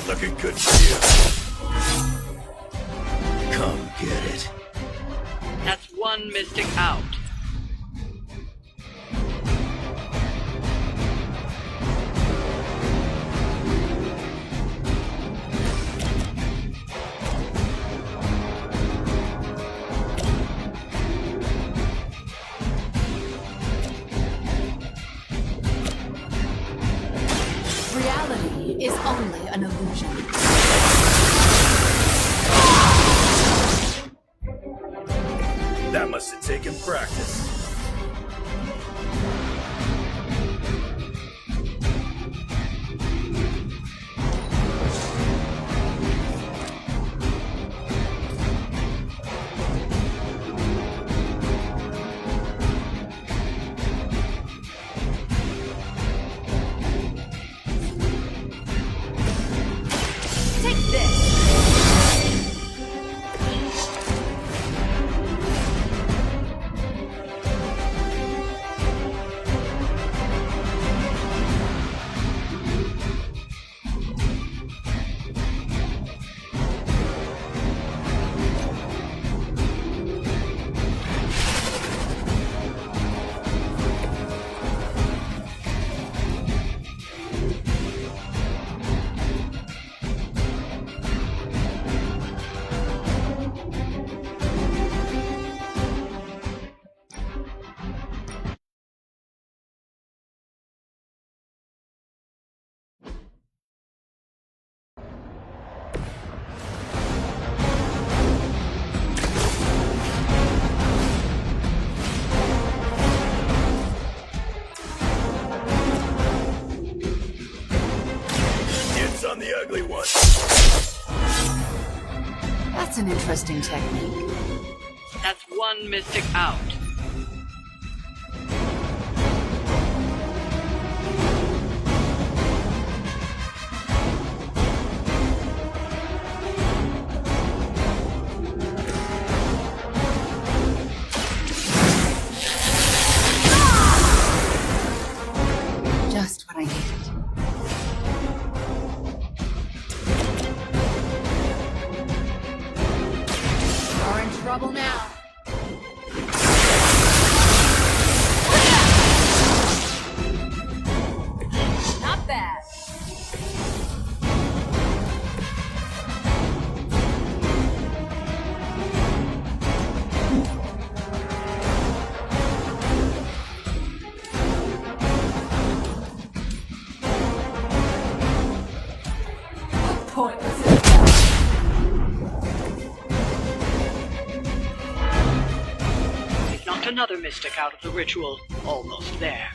looking good for you. Come get it. That's one mystic out. Reality is only an illusion. That must have taken practice. Take this! It's on the ugly one. That's an interesting technique. That's one mystic out. Just what I needed. You're in trouble now. Not bad. Pointless. We've knocked another mystic out of the ritual. Almost there.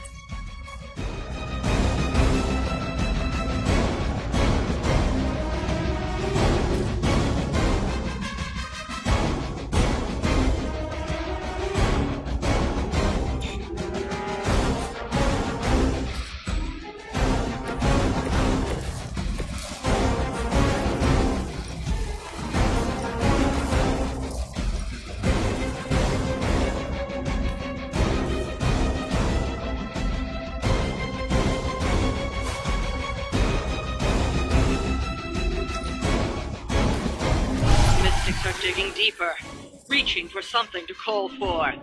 Mystics are digging deeper, reaching for something to call for.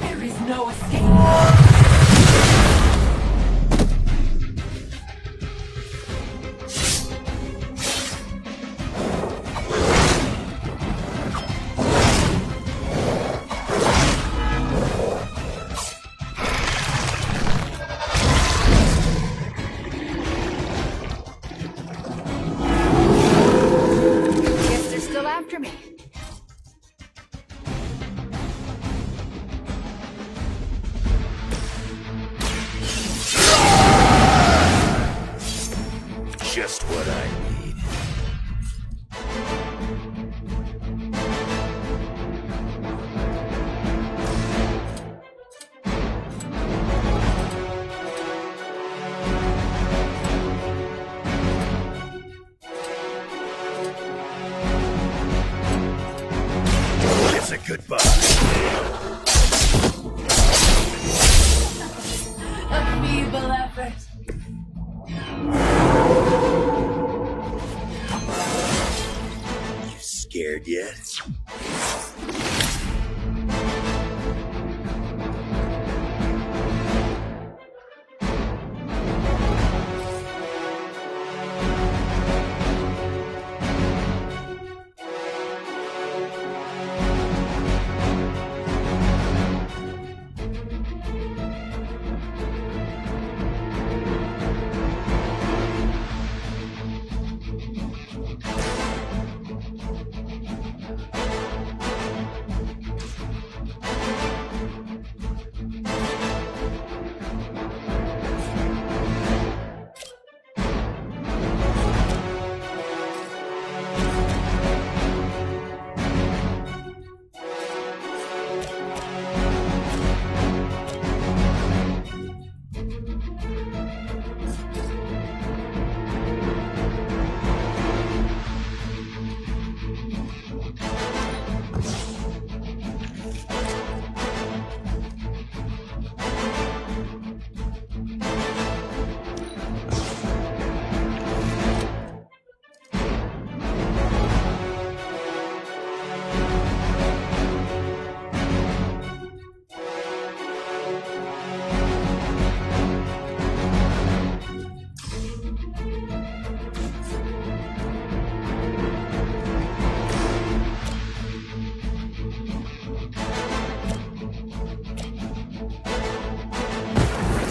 There is no escape. a goodbye. A feeble effort. You scared yet?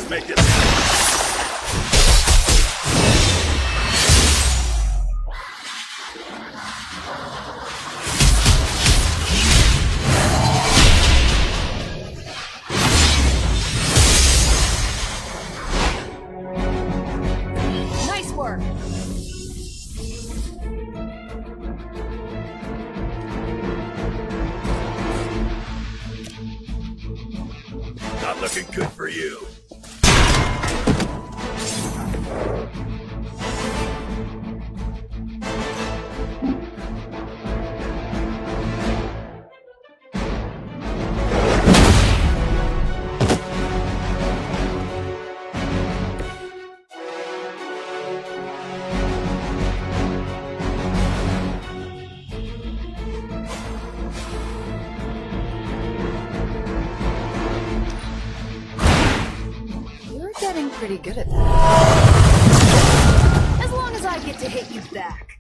Make it. Nice work. Not looking good for you. You're getting pretty good at that. As long as I get to hit you back.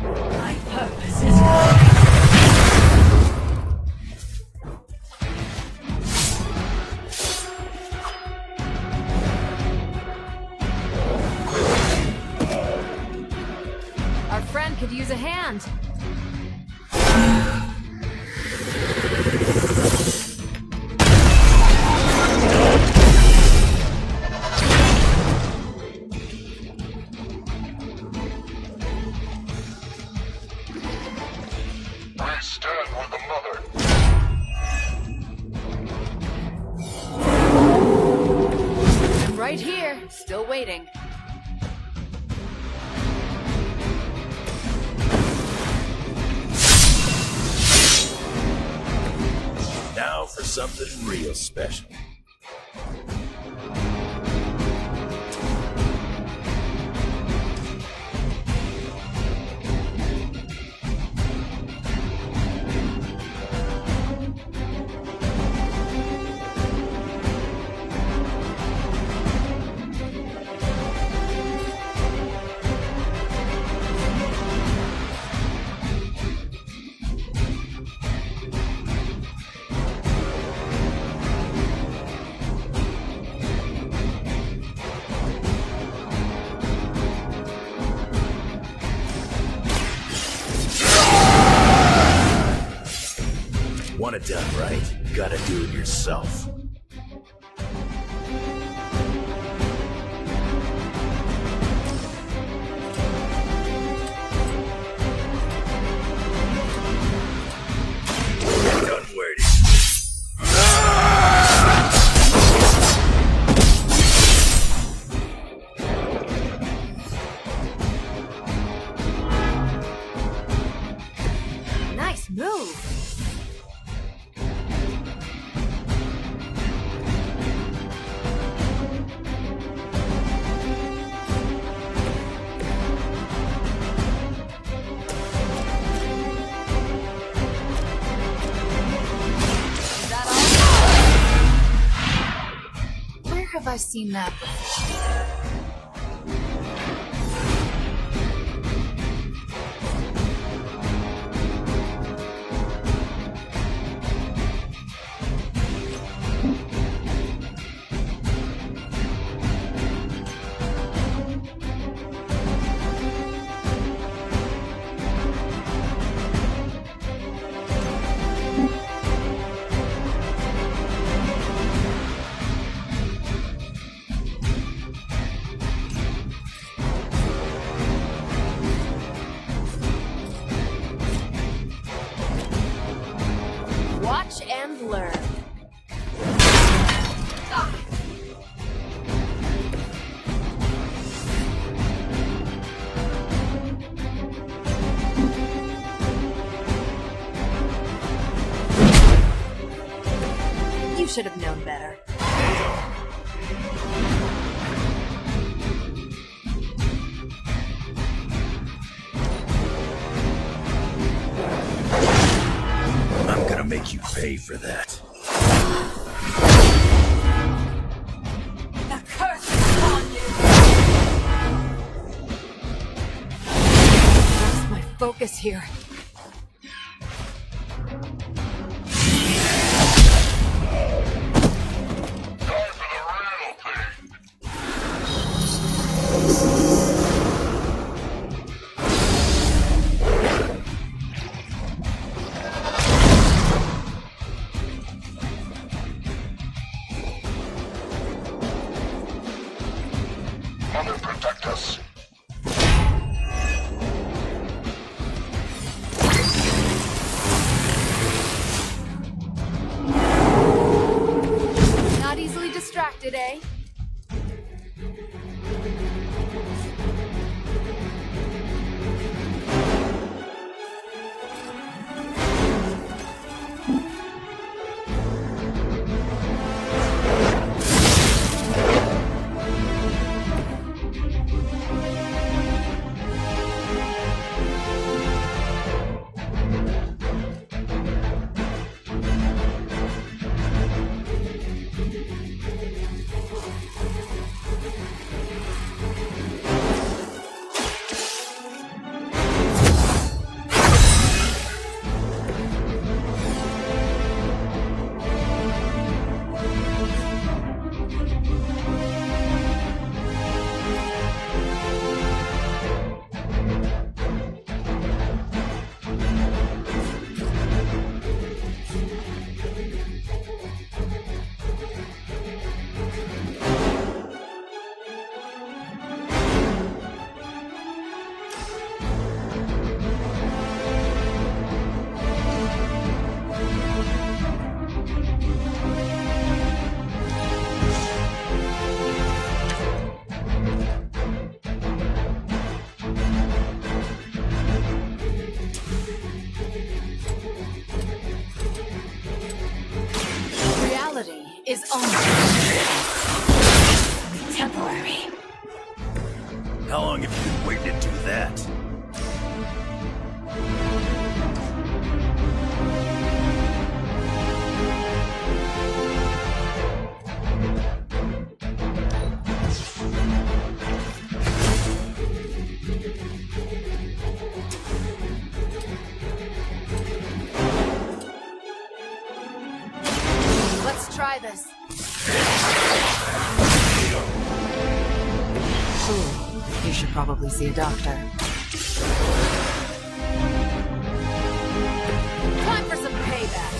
My purpose is complete. Our friend could use a hand. I stand with the mother. I'm right here, still waiting. Now for something real special. Want it done right, gotta do it yourself. Done waiting. Nice move. Is that all? Where have I seen that before? Watch and learn. You should have known better. I'm gonna make you pay for that. The curse is on you! Where's my focus here? Time for the real thing. Mother, protect us. Not easily distracted, eh? Reality is only temporary. How long have you been waiting to do that? Let's try this. Ooh, you should probably see a doctor. Time for some payback.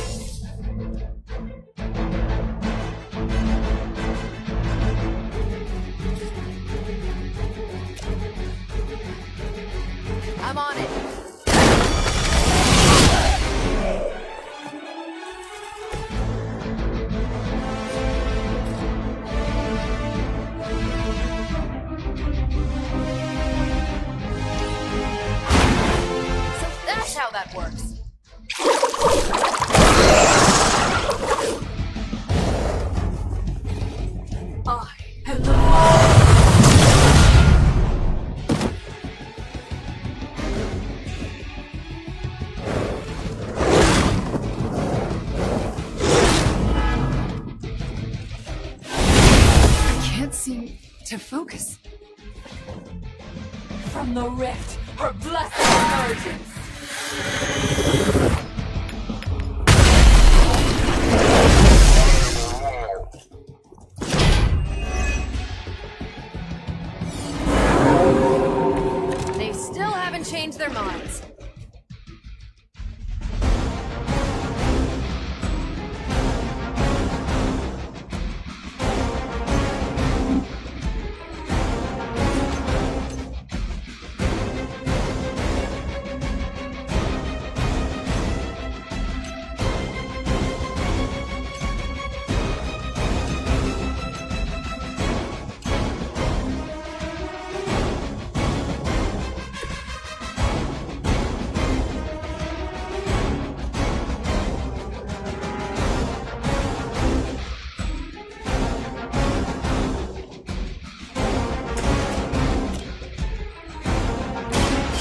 I'm on it. So that's how that works. to focus. From the rift, her blessed emerges. They still haven't changed their minds.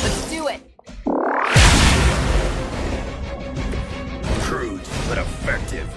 Let's do it. Crude, but effective.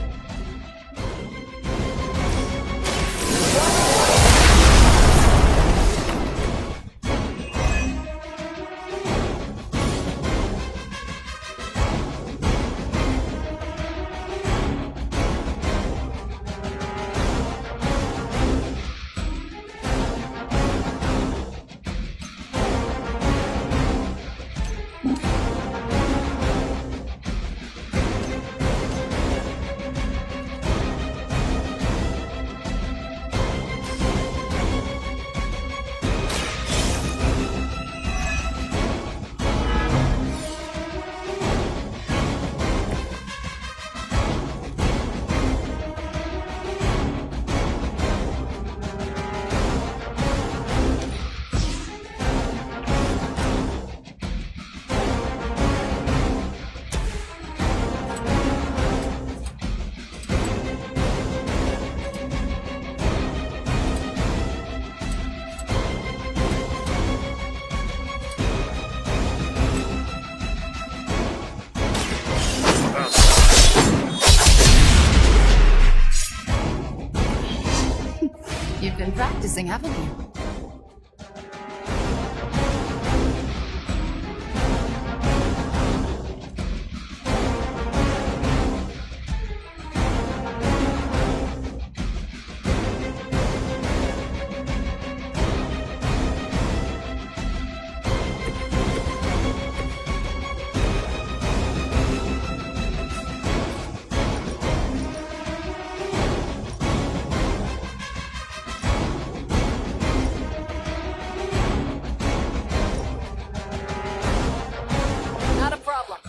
You've been practicing, haven't you? Not a problem.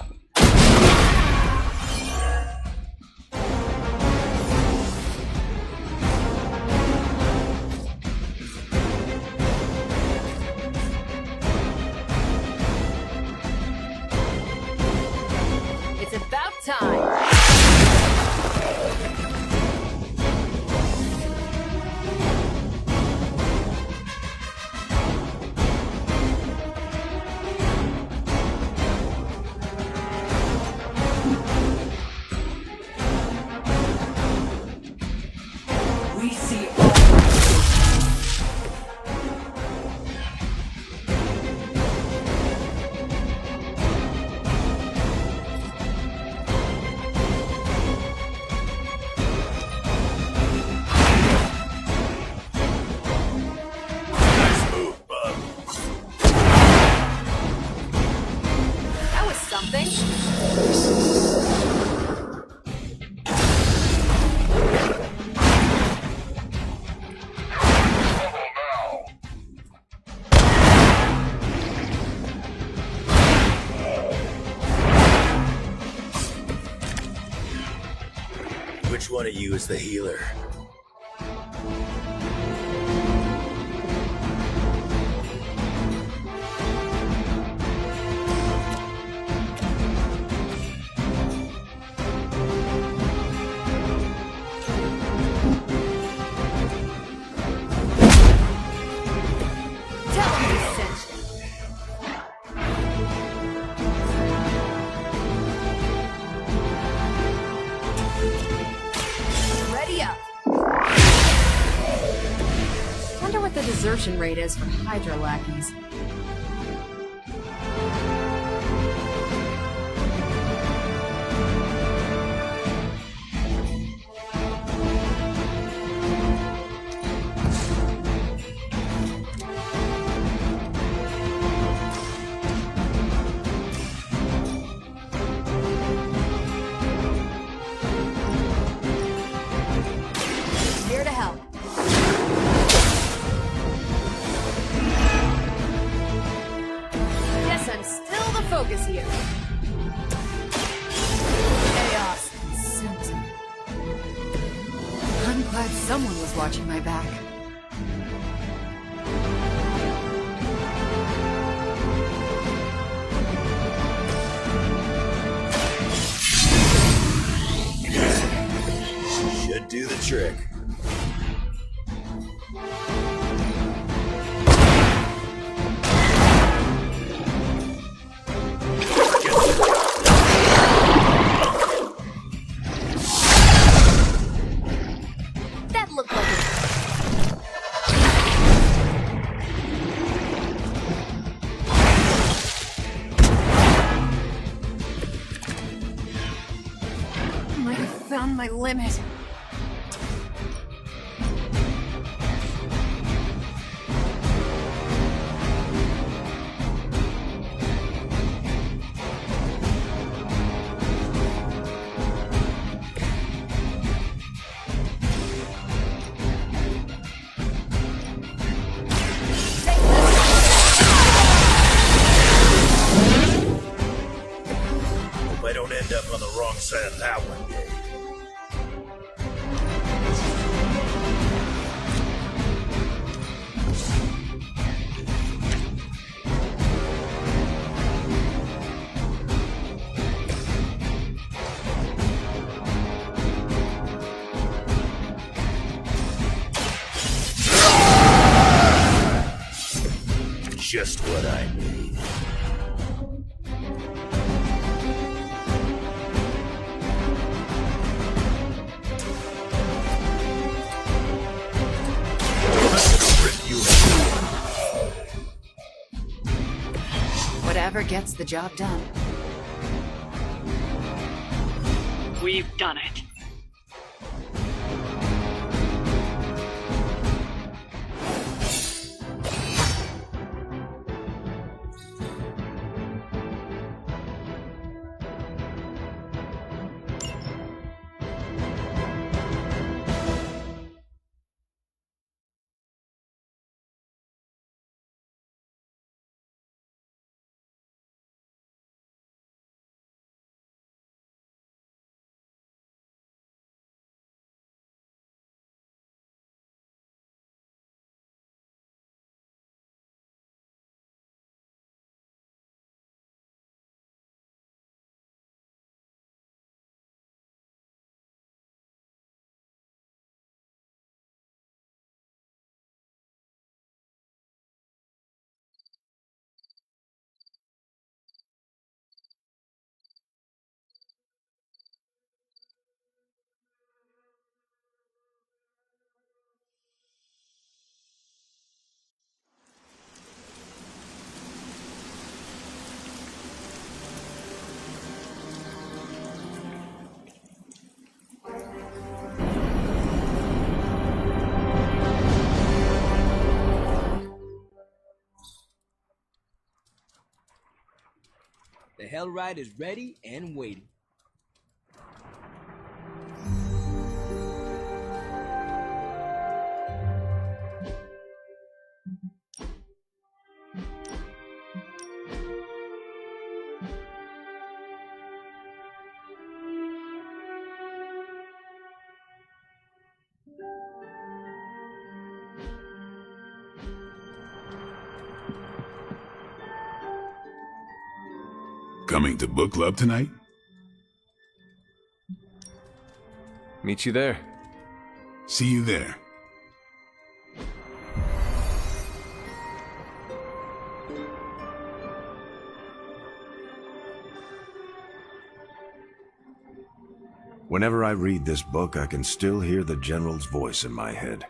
It's about time. We see all. Nice move, bub. That was something. Trouble now. Which one of you is the healer? Tell them we sent you. Ready up. consumption rate is for Hydra lackeys. Here to help. Guess I'm still the focus here. Chaos consumes me. I'm glad someone was watching my back. Should do the trick. That looked like it. Might have found my limit. Hope I don't end up on the wrong side of that one day. Just what I need. Whatever gets the job done. We've done it. The Hell Ride is ready and waiting. Coming to book club tonight? Meet you there. See you there. Whenever I read this book, I can still hear the General's voice in my head.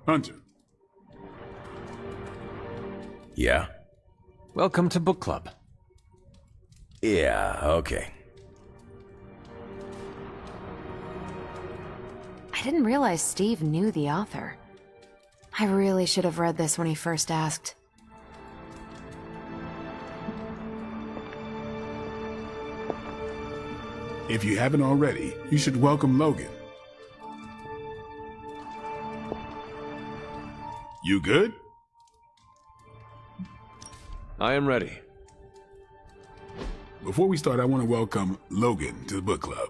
Hunter. Yeah? Welcome to book club. Yeah, okay. I didn't realize Steve knew the author. I really should have read this when he first asked. If you haven't already, you should welcome Logan. You good? I am ready. Before we start, I want to welcome Logan to the book club.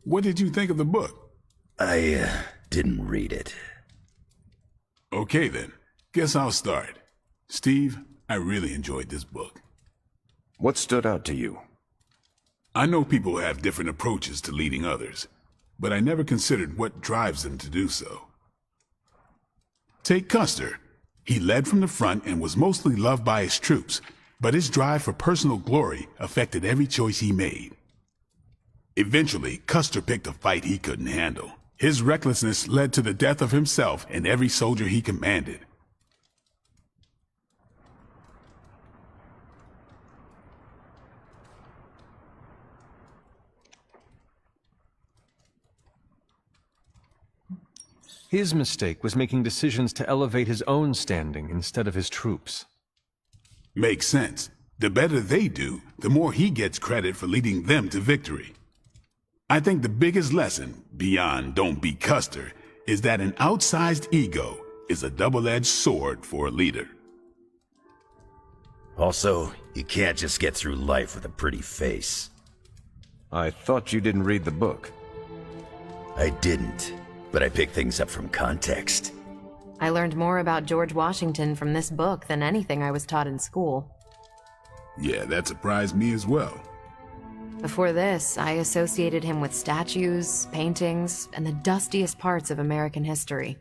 What did you think of the book? I didn't read it. Okay then, guess I'll start. Steve, I really enjoyed this book. What stood out to you? I know people have different approaches to leading others, but I never considered what drives them to do so. Take Custer. He led from the front and was mostly loved by his troops, but his drive for personal glory affected every choice he made. Eventually, Custer picked a fight he couldn't handle. His recklessness led to the death of himself and every soldier he commanded. His mistake was making decisions to elevate his own standing instead of his troops. Makes sense. The better they do, the more he gets credit for leading them to victory. I think the biggest lesson, beyond don't be Custer, is that an outsized ego is a double-edged sword for a leader. Also, you can't just get through life with a pretty face. I thought you didn't read the book. I didn't, but I picked things up from context. I learned more about George Washington from this book than anything I was taught in school. Yeah, that surprised me as well. Before this, I associated him with statues, paintings, and the dustiest parts of American history.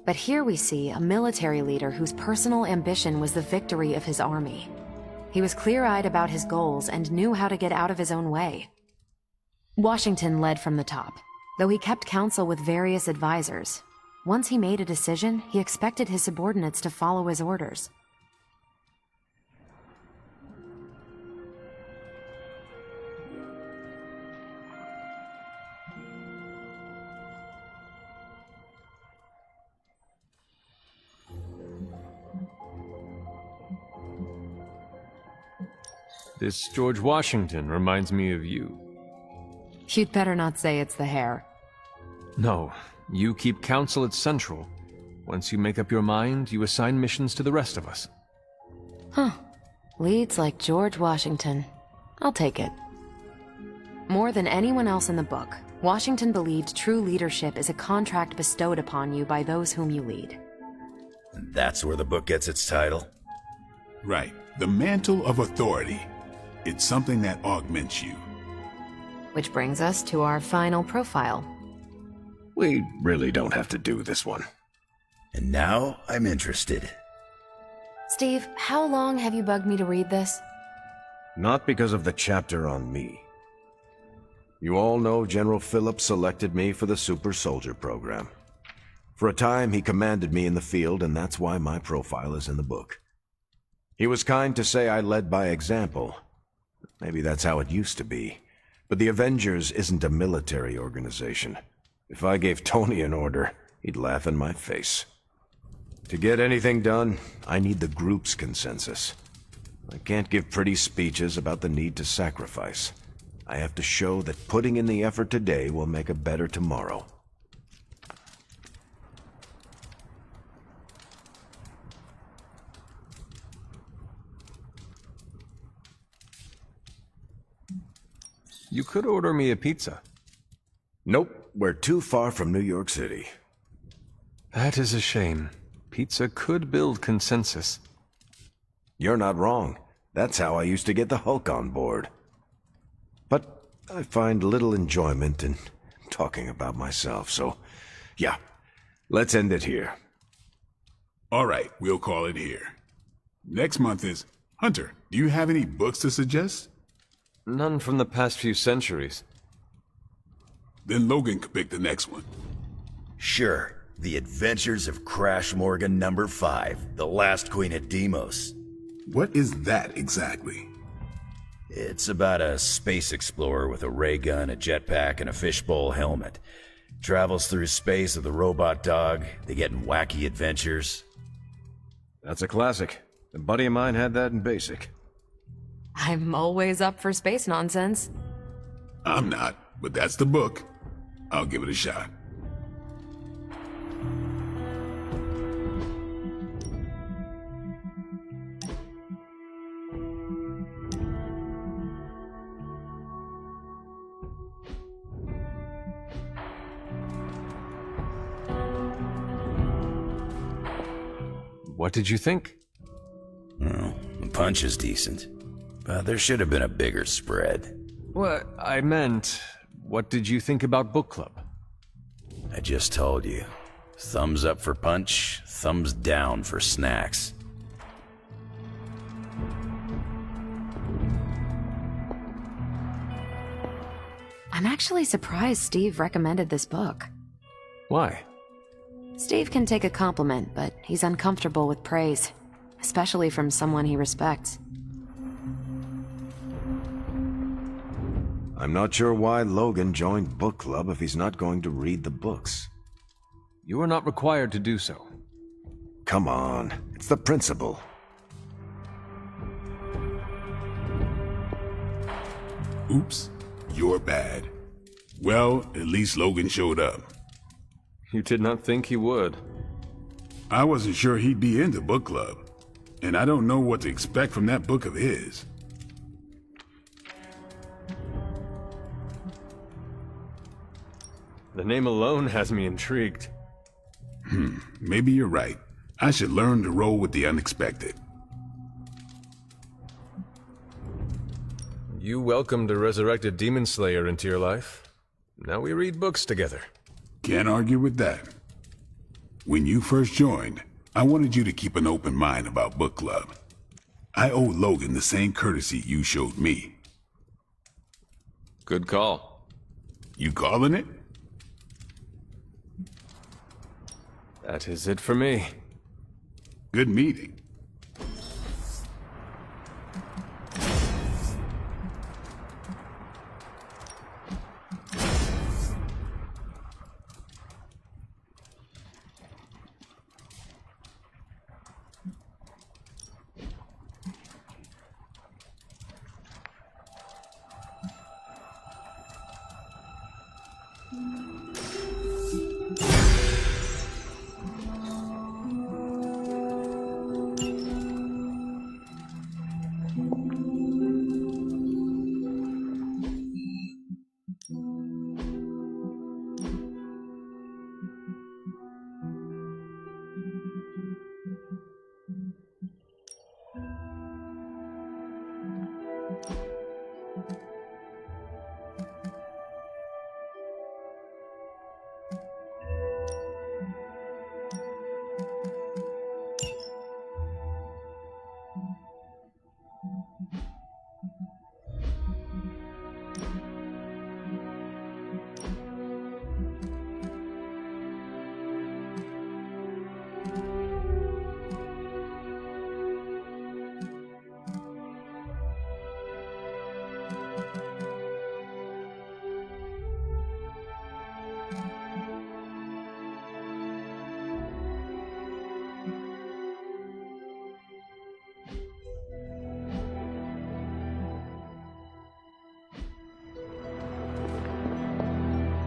But here we see a military leader whose personal ambition was the victory of his army. He was clear-eyed about his goals and knew how to get out of his own way. Washington led from the top, though he kept counsel with various advisors. Once he made a decision, he expected his subordinates to follow his orders. This George Washington reminds me of you. You'd better not say it's the hair. No, you keep counsel at Central. Once you make up your mind, you assign missions to the rest of us. Huh. Leads like George Washington. I'll take it. More than anyone else in the book, Washington believed true leadership is a contract bestowed upon you by those whom you lead. And that's where the book gets its title? Right. The mantle of authority. It's something that augments you. Which brings us to our final profile. We really don't have to do this one. And now I'm interested. Steve, how long have you bugged me to read this? Not because of the chapter on me. You all know General Phillips selected me for the Super Soldier program. For a time, he commanded me in the field, and that's why my profile is in the book. He was kind to say I led by example. Maybe that's how it used to be. But the Avengers isn't a military organization. If I gave Tony an order, he'd laugh in my face. To get anything done, I need the group's consensus. I can't give pretty speeches about the need to sacrifice. I have to show that putting in the effort today will make a better tomorrow. You could order me a pizza. Nope, we're too far from New York City. That is a shame. Pizza could build consensus. You're not wrong. That's how I used to get the Hulk on board. But I find little enjoyment in talking about myself, so yeah, let's end it here. All right, we'll call it here. Next month is... Hunter, do you have any books to suggest? None from the past few centuries. Then Logan could pick the next one. Sure. The Adventures of Crash Morgan number 5, The Last Queen at Deimos. What is that exactly? It's about a space explorer with a ray gun, a jetpack, and a fishbowl helmet. Travels through space with a robot dog. They get in wacky adventures. That's a classic. A buddy of mine had that in basic. I'm always up for space nonsense. I'm not, but that's the book. I'll give it a shot. What did you think? Well, the punch is decent, but there should have been a bigger spread. What I meant, what did you think about book club? I just told you. Thumbs up for punch, thumbs down for snacks. I'm actually surprised Steve recommended this book. Why? Steve can take a compliment, but he's uncomfortable with praise, especially from someone he respects. I'm not sure why Logan joined book club if he's not going to read the books. You are not required to do so. Come on, it's the principle. Oops, you're bad. Well, at least Logan showed up. You did not think he would. I wasn't sure he'd be into book club, and I don't know what to expect from that book of his. The name alone has me intrigued. Maybe you're right. I should learn to roll with the unexpected. You welcomed a resurrected demon slayer into your life. Now we read books together. Can't argue with that. When you first joined, I wanted you to keep an open mind about book club. I owe Logan the same courtesy you showed me. Good call. You calling it? That is it for me. Good meeting.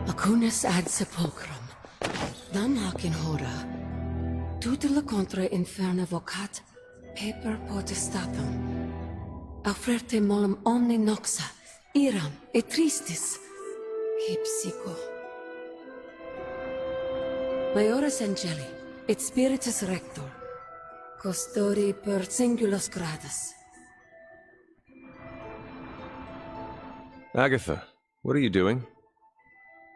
Acunis ad sepulchrum, nam hac in hora, tutela contra inferna vocat, paper potestatum, auferte molem omni noxa, Iram et tristis. Hypsico. Majoris angeli, et spiritus rector. Custodi per singulos gradus. Agatha, what are you doing?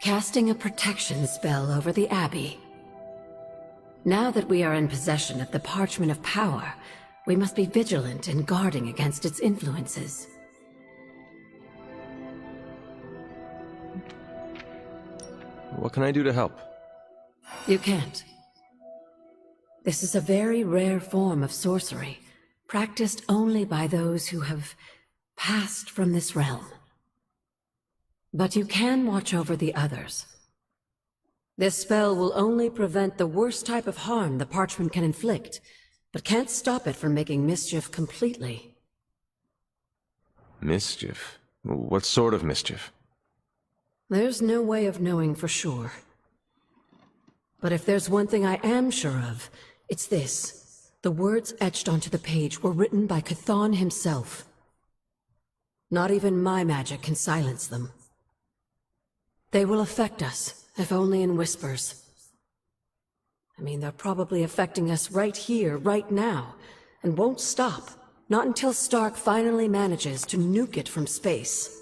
Casting a protection spell over the Abbey. Now that we are in possession of the Parchment of Power, we must be vigilant in guarding against its influences. What can I do to help? You can't. This is a very rare form of sorcery, practiced only by those who have passed from this realm. But you can watch over the others. This spell will only prevent the worst type of harm the parchment can inflict, but can't stop it from making mischief completely. Mischief? What sort of mischief? There's no way of knowing for sure. But if there's one thing I am sure of, it's this. The words etched onto the page were written by Chthon himself. Not even my magic can silence them. They will affect us, if only in whispers. I mean, they're probably affecting us right here, right now, and won't stop. Not until Stark finally manages to nuke it from space.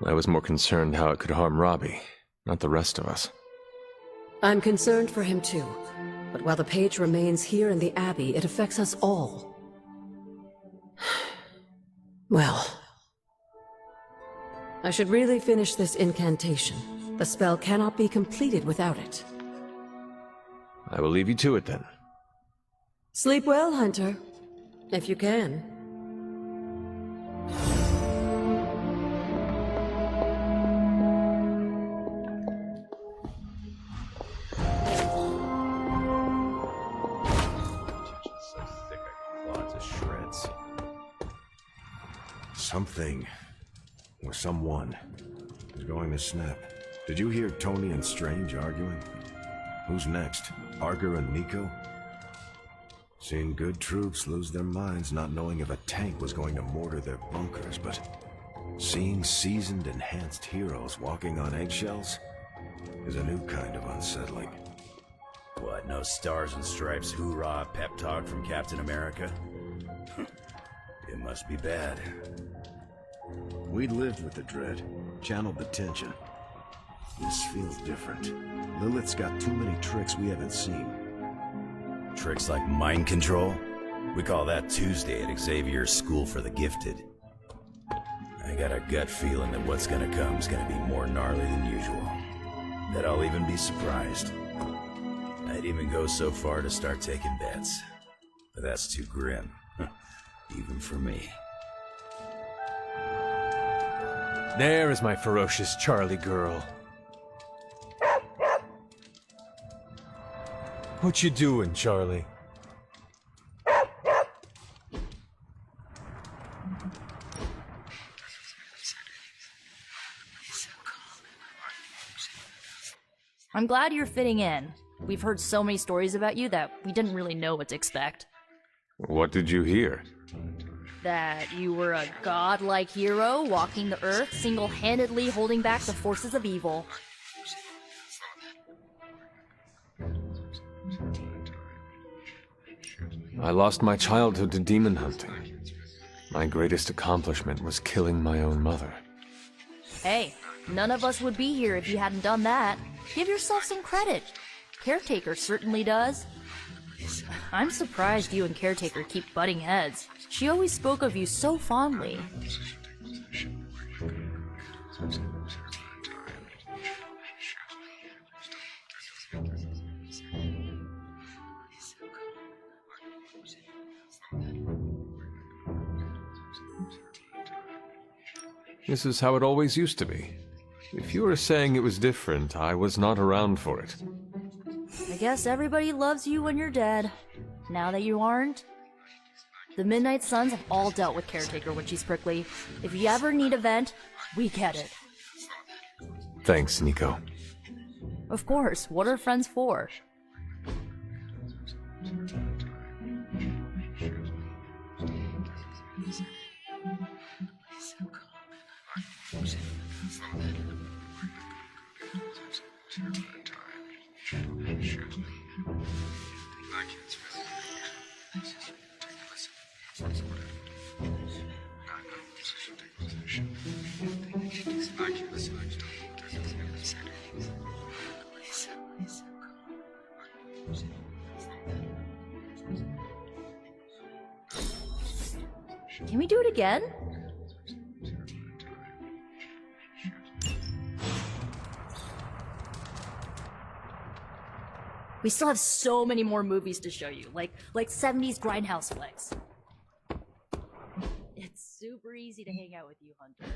I was more concerned how it could harm Robbie, not the rest of us. I'm concerned for him too, but while the page remains here in the Abbey, it affects us all. Well, I should really finish this incantation. The spell cannot be completed without it. I will leave you to it then. Sleep well, Hunter, if you can. Something, or someone, is going to snap. Did you hear Tony and Strange arguing? Who's next? Parker and Nico? Seeing good troops lose their minds, not knowing if a tank was going to mortar their bunkers, but seeing seasoned, enhanced heroes walking on eggshells is a new kind of unsettling. What, no stars and stripes hoorah pep talk from Captain America? It must be bad. We lived with the dread, channeled the tension. This feels different. Lilith's got too many tricks we haven't seen. Tricks like mind control? We call that Tuesday at Xavier's School for the Gifted. I got a gut feeling that what's gonna come is gonna be more gnarly than usual. That I'll even be surprised. I'd even go so far to start taking bets. But that's too grim. Even for me. There is my ferocious Charlie girl. What you doing, Charlie? I'm glad you're fitting in. We've heard so many stories about you that we didn't really know what to expect. What did you hear? That you were a godlike hero walking the earth, single-handedly holding back the forces of evil. I lost my childhood to demon hunting. My greatest accomplishment was killing my own mother. Hey, none of us would be here if you hadn't done that. Give yourself some credit. Caretaker certainly does. I'm surprised you and Caretaker keep butting heads. She always spoke of you so fondly. This is how it always used to be. If you were saying it was different, I was not around for it. I guess everybody loves you when you're dead. Now that you aren't, the Midnight Suns have all dealt with Caretaker when she's prickly. If you ever need a vent, we get it. Thanks, Nico. Of course, what are friends for? Can we do it again? We still have so many more movies to show you, like 70s grindhouse flicks. It's super easy to hang out with you, Hunter.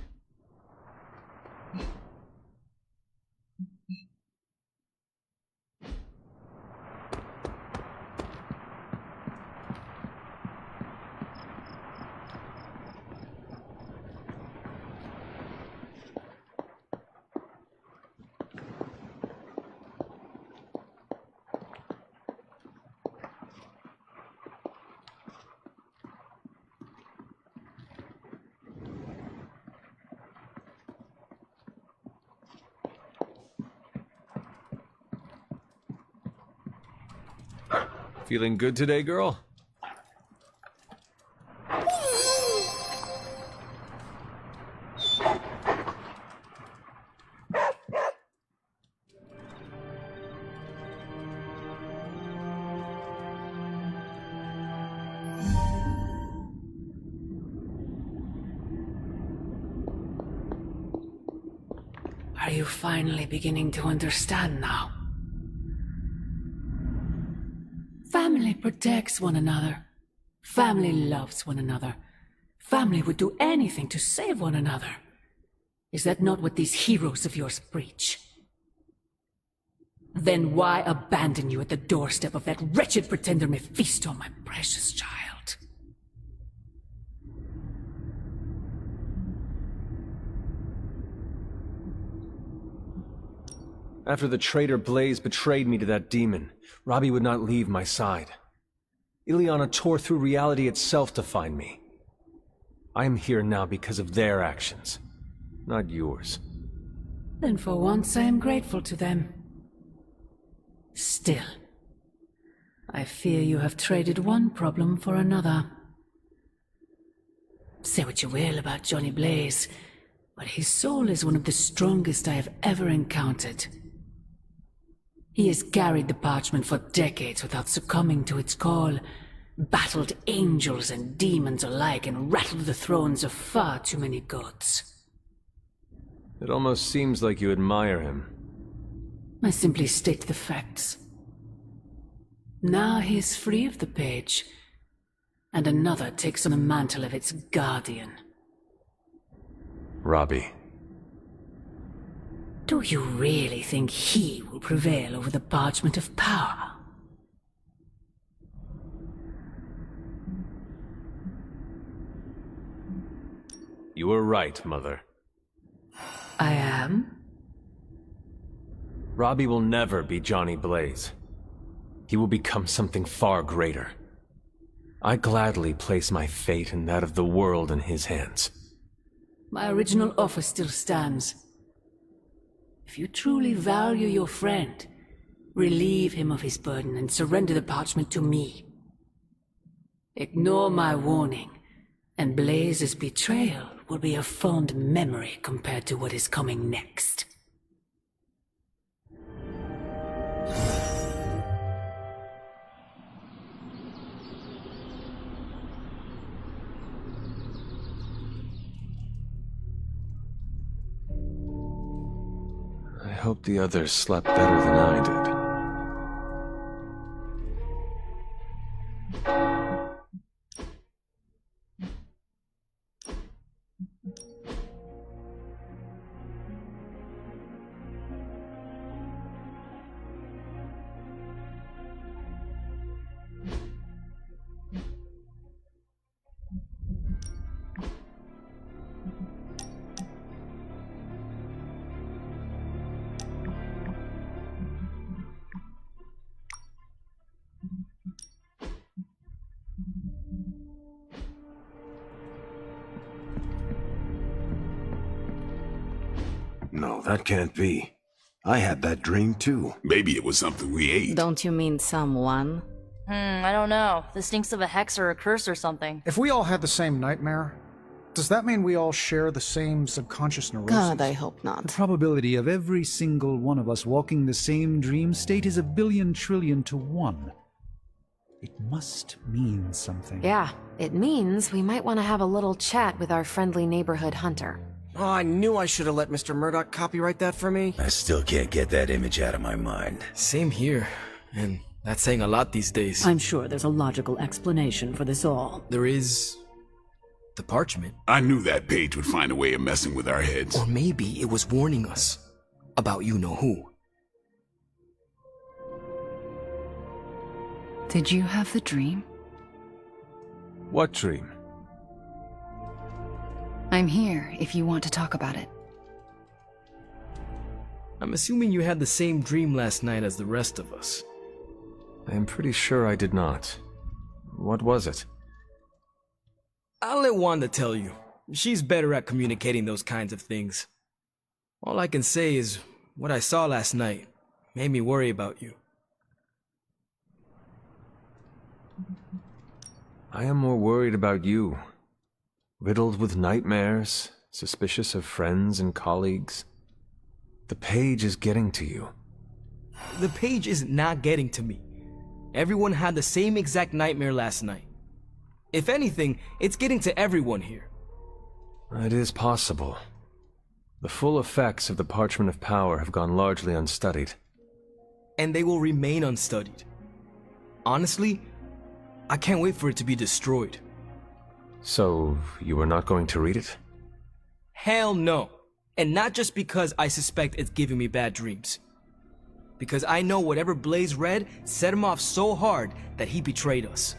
Feeling good today, girl? Are you finally beginning to understand now? Family protects one another. Family loves one another. Family would do anything to save one another. Is that not what these heroes of yours preach? Then why abandon you at the doorstep of that wretched pretender Mephisto, my precious child? After the traitor Blaze betrayed me to that demon, Robbie would not leave my side. Ileana tore through reality itself to find me. I am here now because of their actions, not yours. Then for once I am grateful to them. Still, I fear you have traded one problem for another. Say what you will about Johnny Blaze, but his soul is one of the strongest I have ever encountered. He has carried the parchment for decades without succumbing to its call, battled angels and demons alike, and rattled the thrones of far too many gods. It almost seems like you admire him. I simply state the facts. Now he is free of the page, and another takes on the mantle of its guardian. Robbie. Do you really think he will prevail over the parchment of power? You were right, Mother. I am? Robbie will never be Johnny Blaze. He will become something far greater. I gladly place my fate and that of the world in his hands. My original offer still stands. If you truly value your friend, relieve him of his burden and surrender the parchment to me. Ignore my warning, and Blaze's betrayal will be a fond memory compared to what is coming next. I hope the others slept better than I did. No, that can't be. I had that dream too. Maybe it was something we ate. Don't you mean someone? I don't know. This stinks of a hex or a curse or something. If we all had the same nightmare, does that mean we all share the same subconscious neurosis? God, I hope not. The probability of every single one of us walking the same dream state is 1 billion to 1. It must mean something. Yeah, it means we might want to have a little chat with our friendly neighborhood hunter. Oh, I knew I should have let Mr. Murdoch copyright that for me. I still can't get that image out of my mind. Same here, and that's saying a lot these days. I'm sure there's a logical explanation for this all. There is... the parchment. I knew that page would find a way of messing with our heads. Or maybe it was warning us about you-know-who. Did you have the dream? What dream? I'm here if you want to talk about it. I'm assuming you had the same dream last night as the rest of us. I am pretty sure I did not. What was it? I'll let Wanda tell you. She's better at communicating those kinds of things. All I can say is what I saw last night made me worry about you. I am more worried about you. Riddled with nightmares, suspicious of friends and colleagues. The page is getting to you. The page is not getting to me. Everyone had the same exact nightmare last night. If anything, it's getting to everyone here. It is possible. The full effects of the Parchment of Power have gone largely unstudied. And they will remain unstudied. Honestly, I can't wait for it to be destroyed. So, you are not going to read it? Hell no. And not just because I suspect it's giving me bad dreams. Because I know whatever Blaze read set him off so hard that he betrayed us.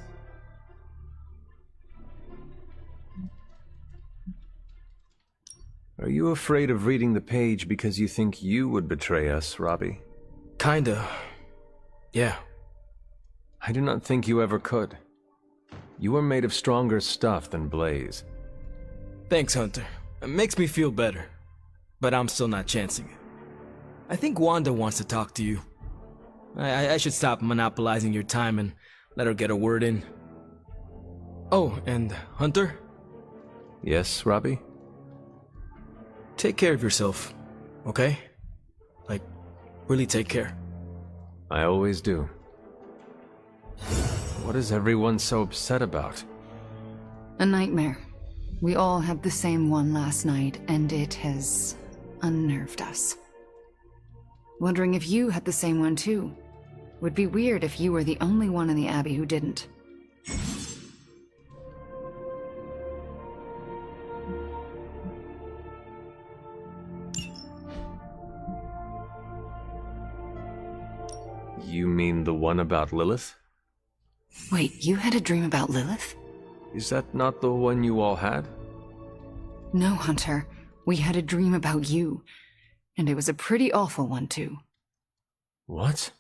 Are you afraid of reading the page because you think you would betray us, Robbie? Kinda. Yeah. I do not think you ever could. You are made of stronger stuff than Blaze. Thanks, Hunter. It makes me feel better. But I'm still not chancing it. I think Wanda wants to talk to you. I should stop monopolizing your time and let her get a word in. Oh, and Hunter? Yes, Robbie? Take care of yourself, okay? Like, really take care. I always do. What is everyone so upset about? A nightmare. We all had the same one last night, and it has unnerved us. Wondering if you had the same one too. Would be weird if you were the only one in the Abbey who didn't. You mean the one about Lilith? Wait, you had a dream about Lilith? Is that not the one you all had? No, Hunter. We had a dream about you. And it was a pretty awful one, too. What?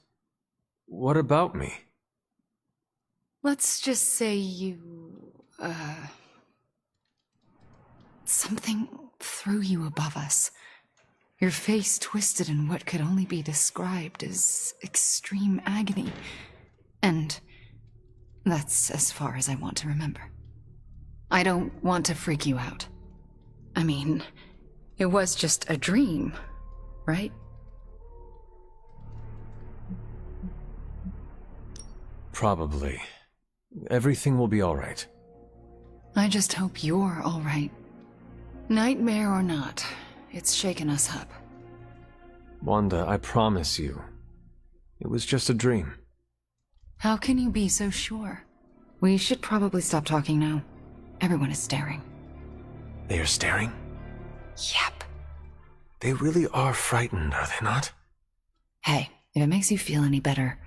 What about me? Let's just say you, something threw you above us. Your face twisted in what could only be described as extreme agony. And that's as far as I want to remember. I don't want to freak you out. I mean, it was just a dream, right? Probably. Everything will be all right. I just hope you're all right. Nightmare or not, it's shaken us up. Wanda, I promise you. It was just a dream. How can you be so sure? We should probably stop talking now. Everyone is staring. They are staring? Yep. They really are frightened, are they not? Hey, if it makes you feel any better,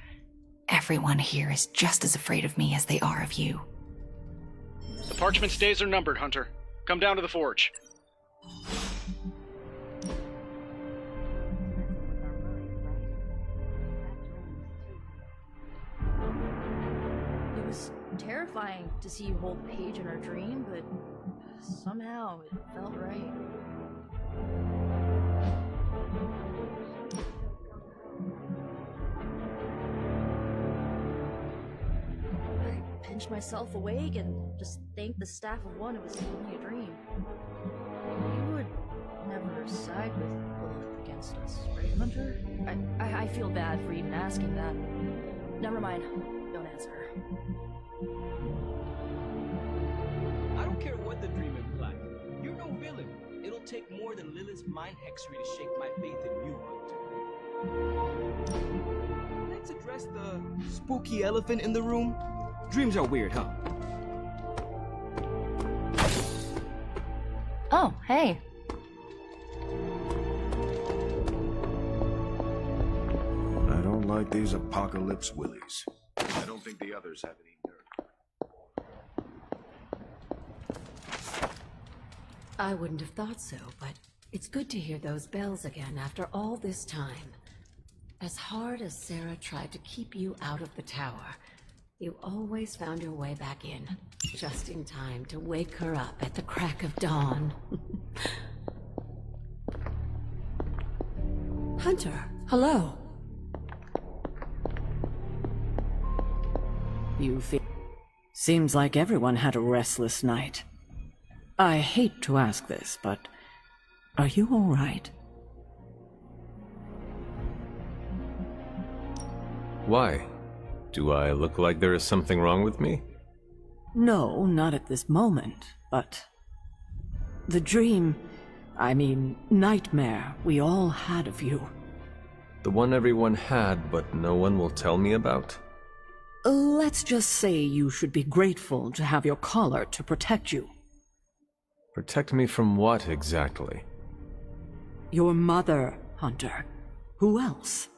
everyone here is just as afraid of me as they are of you. The parchment's days are numbered, Hunter. Come down to the forge. It was terrifying to see you hold the page in our dream, but somehow it felt right. catch myself awake and just thank the staff of one it was only a dream. You would never side with Lilith against us, right, Hunter? I feel bad for even asking that. Never mind. Don't answer. I don't care what the dream implied. You're no villain. It'll take more than Lilith's mind hexery to shake my faith in you, Hunter. Let's address the spooky elephant in the room. Dreams are weird, huh? Oh, hey. I don't like these apocalypse willies. I don't think the others have any nerve. I wouldn't have thought so, but it's good to hear those bells again after all this time. As hard as Sarah tried to keep you out of the tower, you always found your way back in, just in time to wake her up at the crack of dawn. Hunter, hello. You feel... Seems like everyone had a restless night. I hate to ask this, but are you all right? Why? Do I look like there is something wrong with me? No, not at this moment, but... the dream, I mean, nightmare we all had of you. The one everyone had, but no one will tell me about? Let's just say you should be grateful to have your collar to protect you. Protect me from what, exactly? Your mother, Hunter. Who else?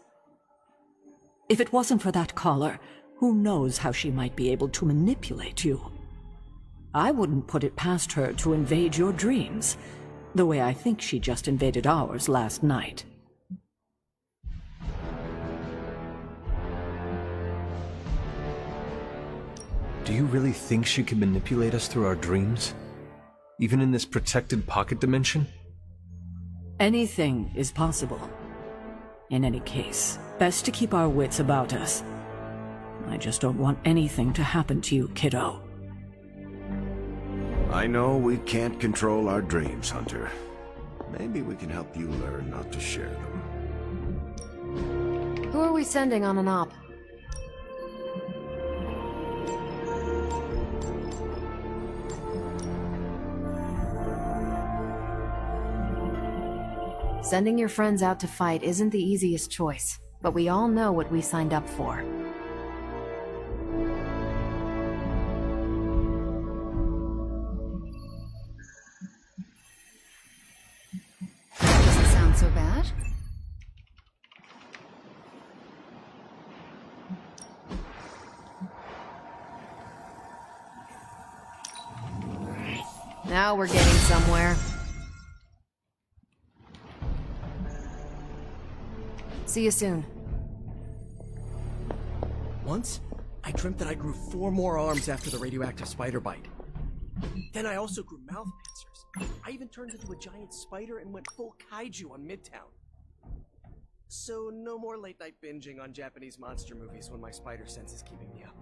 If it wasn't for that collar, who knows how she might be able to manipulate you? I wouldn't put it past her to invade your dreams, the way I think she just invaded ours last night. Do you really think she can manipulate us through our dreams? Even in this protected pocket dimension? Anything is possible. In any case, best to keep our wits about us. I just don't want anything to happen to you, kiddo. I know we can't control our dreams, Hunter. Maybe we can help you learn not to share them. Who are we sending on an op? Sending your friends out to fight isn't the easiest choice, but we all know what we signed up for. Doesn't sound so bad. Now we're getting somewhere. See you soon. Once, I dreamt that I grew 4 more arms after the radioactive spider bite. Then I also grew mouth pincers. I even turned into a giant spider and went full kaiju on Midtown. So no more late night binging on Japanese monster movies when my spider sense is keeping me up.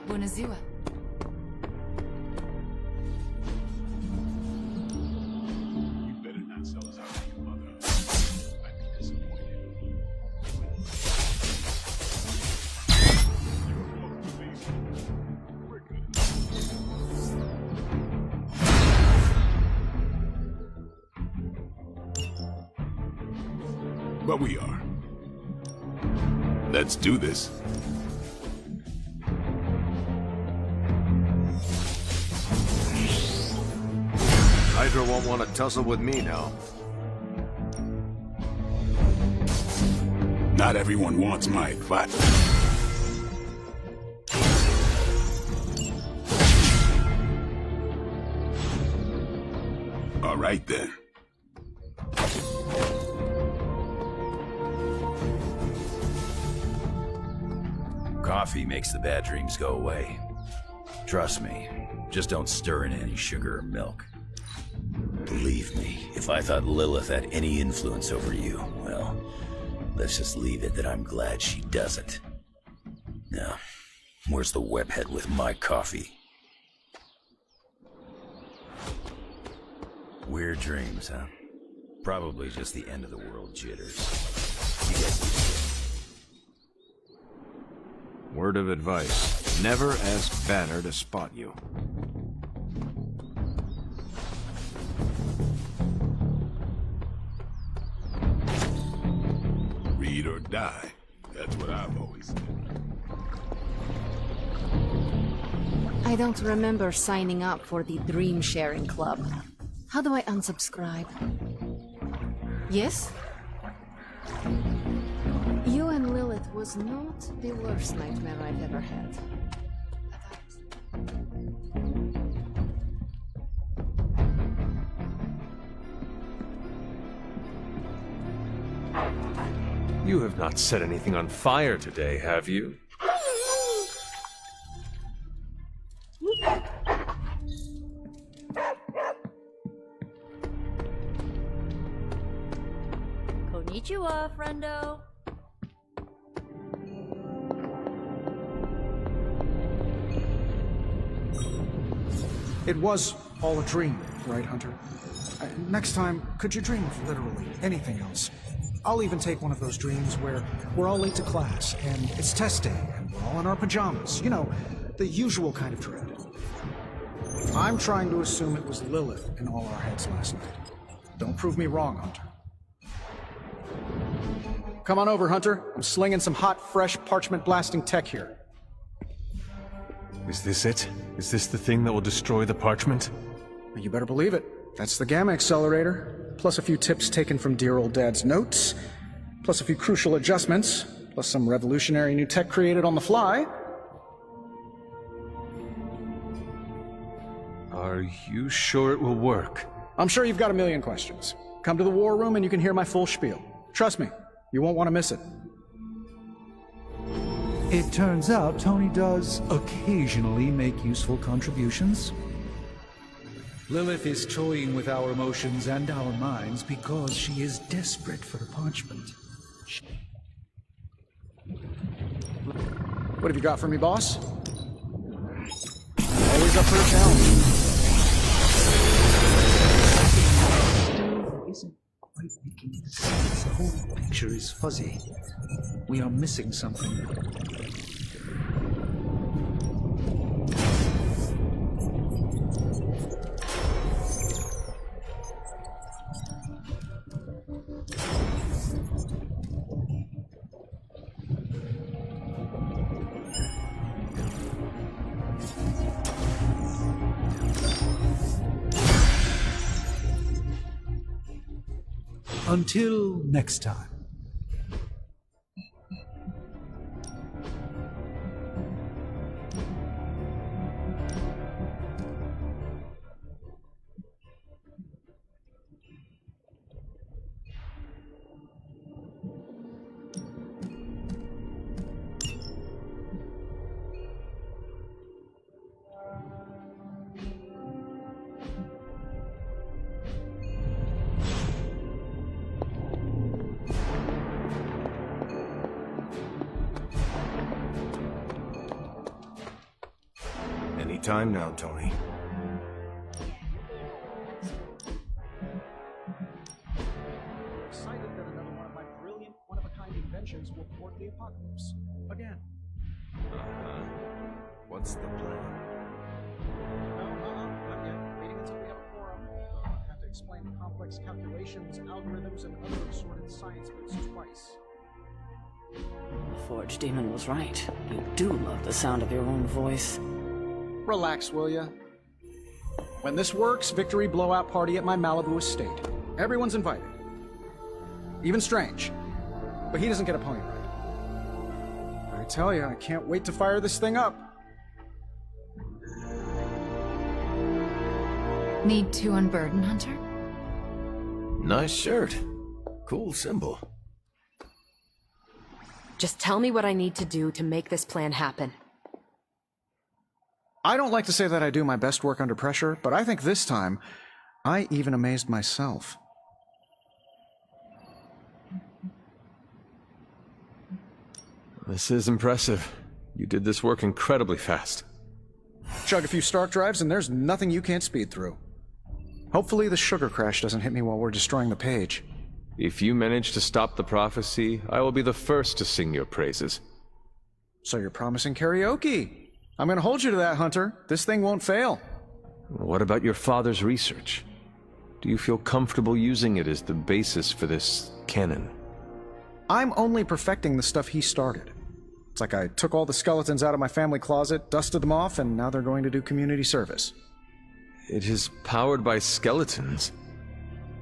Buonasera. You better not sell us out to your mother. I'd be disappointed. We're good. But we are. Let's do this. Hydra won't want to tussle with me now. Not everyone wants my advice. right then. Coffee makes the bad dreams go away. Trust me, just don't stir in any sugar or milk. Believe me, if I thought Lilith had any influence over you, well, let's just leave it that I'm glad she doesn't. Now, where's the webhead with my coffee? Weird dreams, huh? Probably just the end of the world jitters. You get used to it. Word of advice, never ask Banner to spot you. Read or die. That's what I've always said. I don't remember signing up for the Dream Sharing Club. How do I unsubscribe? Yes? You and Lilith was not the worst nightmare I've ever had. You have not set anything on fire today, have you? Konnichiwa, friendo. It was all a dream, right, Hunter? Next time, could you dream of literally anything else? I'll even take one of those dreams where we're all late to class, and it's test day, and we're all in our pajamas. You know, the usual kind of dread. I'm trying to assume it was Lilith in all our heads last night. Don't prove me wrong, Hunter. Come on over, Hunter. I'm slinging some hot, fresh, parchment-blasting tech here. Is this it? Is this the thing that will destroy the parchment? You better believe it. That's the Gamma Accelerator, plus a few tips taken from dear old Dad's notes, plus a few crucial adjustments, plus some revolutionary new tech created on the fly. Are you sure it will work? I'm sure you've got a million questions. Come to the war room and you can hear my full spiel. Trust me, you won't want to miss it. It turns out Tony does occasionally make useful contributions. Lilith is toying with our emotions and our minds because she is desperate for the parchment. What have you got for me, boss? Always up for a challenge. Isn't quite making sense. The whole picture is fuzzy. We are missing something. Until next time. Time now, Tony. Excited that another one of my brilliant, one-of-a-kind inventions will thwart the apocalypse. Again. What's the plan? Not yet. Waiting until we have a forum. I have to explain the complex calculations, algorithms, and other assorted science bits twice. The Forge Demon was right. You do love the sound of your own voice. Relax, will ya? When this works, victory blowout party at my Malibu estate. Everyone's invited. Even Strange. But he doesn't get a pony ride. I tell ya, I can't wait to fire this thing up. Need to unburden, Hunter? Nice shirt. Cool symbol. Just tell me what I need to do to make this plan happen. I don't like to say that I do my best work under pressure, but I think this time, I even amazed myself. This is impressive. You did this work incredibly fast. Chug a few Stark drives and there's nothing you can't speed through. Hopefully the sugar crash doesn't hit me while we're destroying the page. If you manage to stop the prophecy, I will be the first to sing your praises. So you're promising karaoke. I'm gonna hold you to that, Hunter. This thing won't fail. What about your father's research? Do you feel comfortable using it as the basis for this canon? I'm only perfecting the stuff he started. It's like I took all the skeletons out of my family closet, dusted them off, and now they're going to do community service. It is powered by skeletons.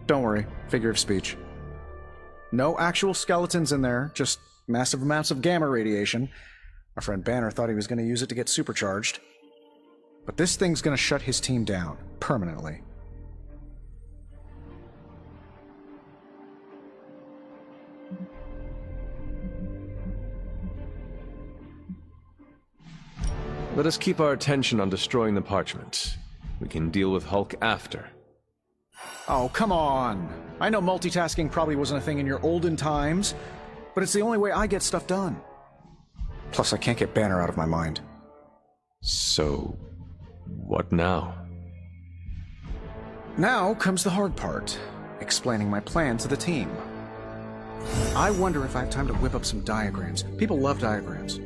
Don't worry, figure of speech. No actual skeletons in there, just massive amounts of gamma radiation. Our friend Banner thought he was going to use it to get supercharged. But this thing's going to shut his team down, permanently. Let us keep our attention on destroying the parchment. We can deal with Hulk after. Oh, come on! I know multitasking probably wasn't a thing in your olden times, but it's the only way I get stuff done. Plus, I can't get Banner out of my mind. So, what now? Now comes the hard part, explaining my plan to the team. I wonder if I have time to whip up some diagrams. People love diagrams.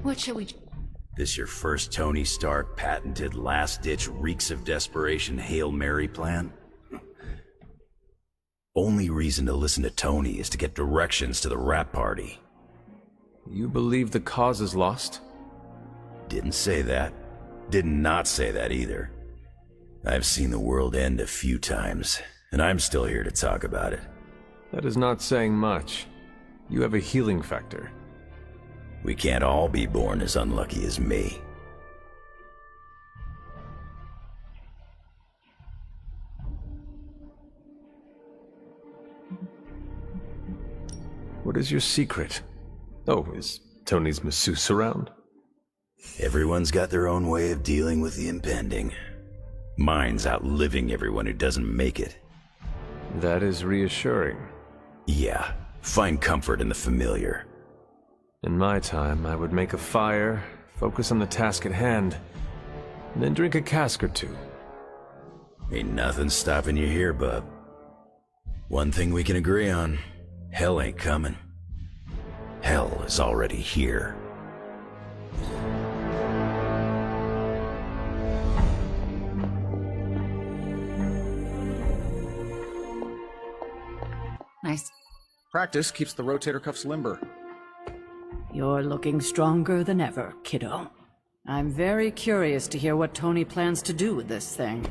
What shall we... This your first Tony Stark patented last-ditch reeks of desperation Hail Mary plan? Only reason to listen to Tony is to get directions to the rap party. You believe the cause is lost? Didn't say that. Did not say that either. I've seen the world end a few times, and I'm still here to talk about it. That is not saying much. You have a healing factor. We can't all be born as unlucky as me. What is your secret? Oh, is Tony's masseuse around? Everyone's got their own way of dealing with the impending. Mine's outliving everyone who doesn't make it. That is reassuring. Yeah, find comfort in the familiar. In my time, I would make a fire, focus on the task at hand, and then drink a cask or two. Ain't nothing stopping you here, bub. One thing we can agree on, hell ain't coming. Hell is already here. Nice. Practice keeps the rotator cuffs limber. You're looking stronger than ever, kiddo. I'm very curious to hear what Tony plans to do with this thing.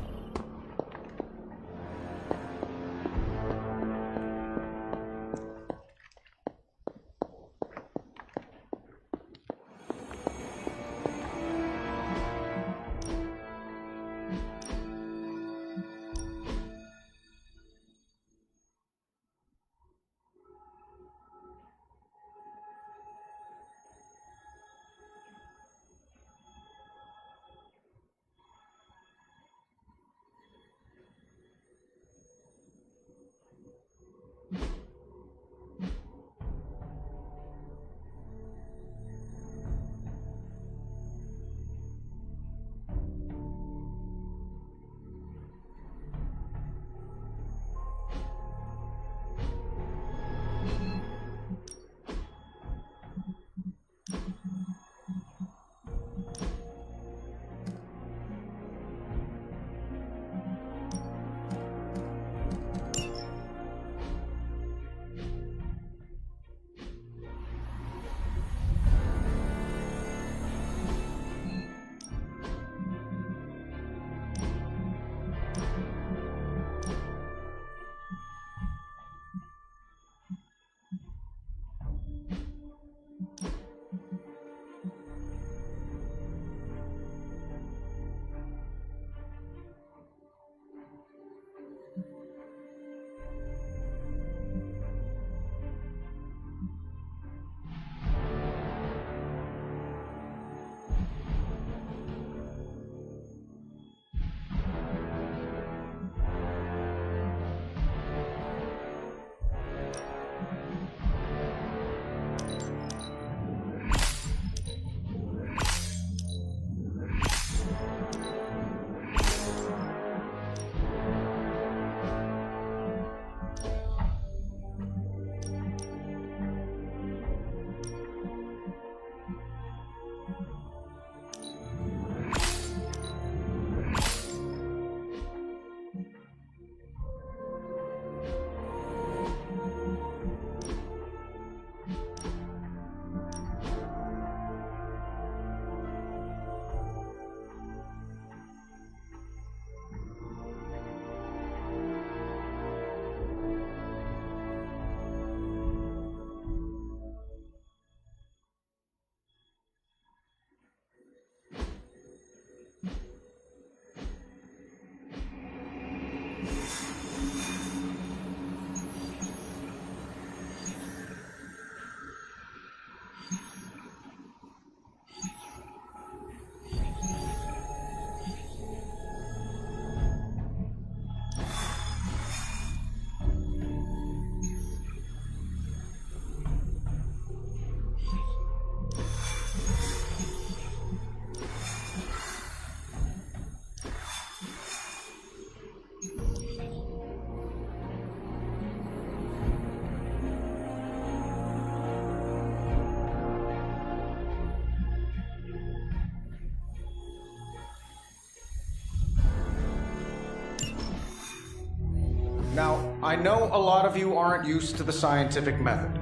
I know a lot of you aren't used to the scientific method.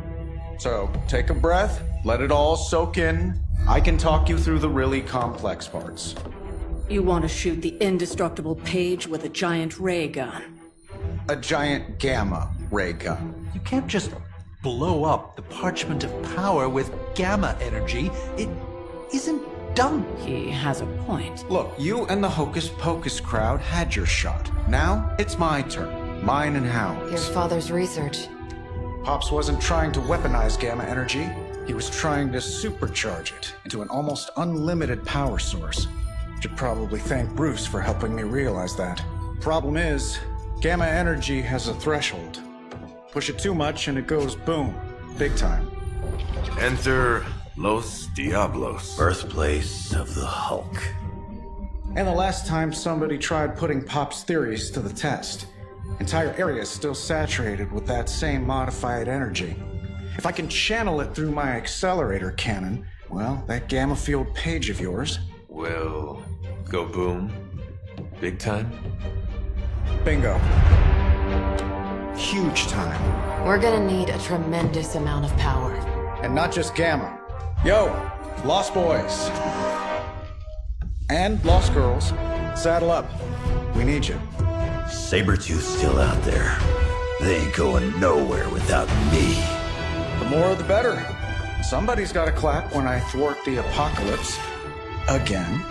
So, take a breath, let it all soak in. I can talk you through the really complex parts. You want to shoot the indestructible Page with a giant ray gun. A giant gamma ray gun. You can't just blow up the parchment of power with gamma energy. It isn't done. He has a point. Look, you and the Hocus Pocus crowd had your shot. Now, it's my turn. Mine and Howard's. Your father's research. Pops wasn't trying to weaponize gamma energy. He was trying to supercharge it into an almost unlimited power source. Should probably thank Bruce for helping me realize that. Problem is, gamma energy has a threshold. Push it too much and it goes boom. Big time. Enter Los Diablos. Birthplace of the Hulk. And the last time somebody tried putting Pop's theories to the test, entire areas still saturated with that same modified energy. If I can channel it through my Accelerator cannon, well, that gamma field Page of yours will go boom. Big time? Bingo. Huge time. We're gonna need a tremendous amount of power. And not just gamma. Yo, Lost Boys. And Lost Girls, saddle up. We need you. Sabretooth's still out there. They ain't going nowhere without me. The more the better. Somebody's gotta clap when I thwart the apocalypse. Again.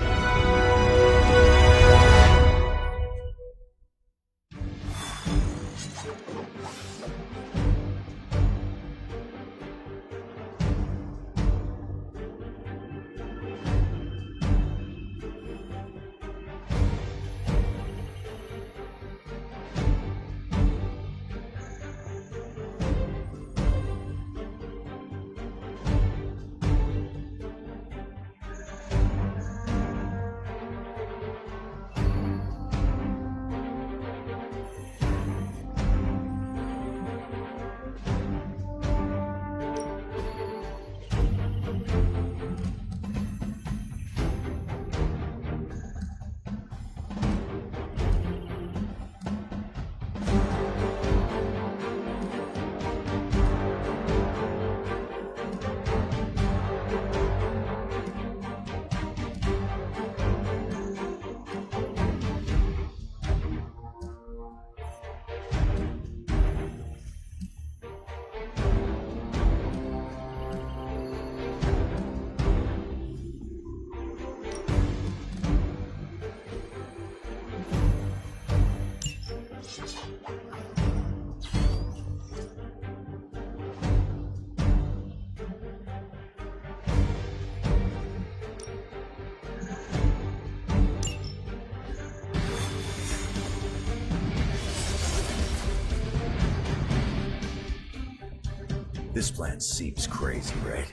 This plan seems crazy, right?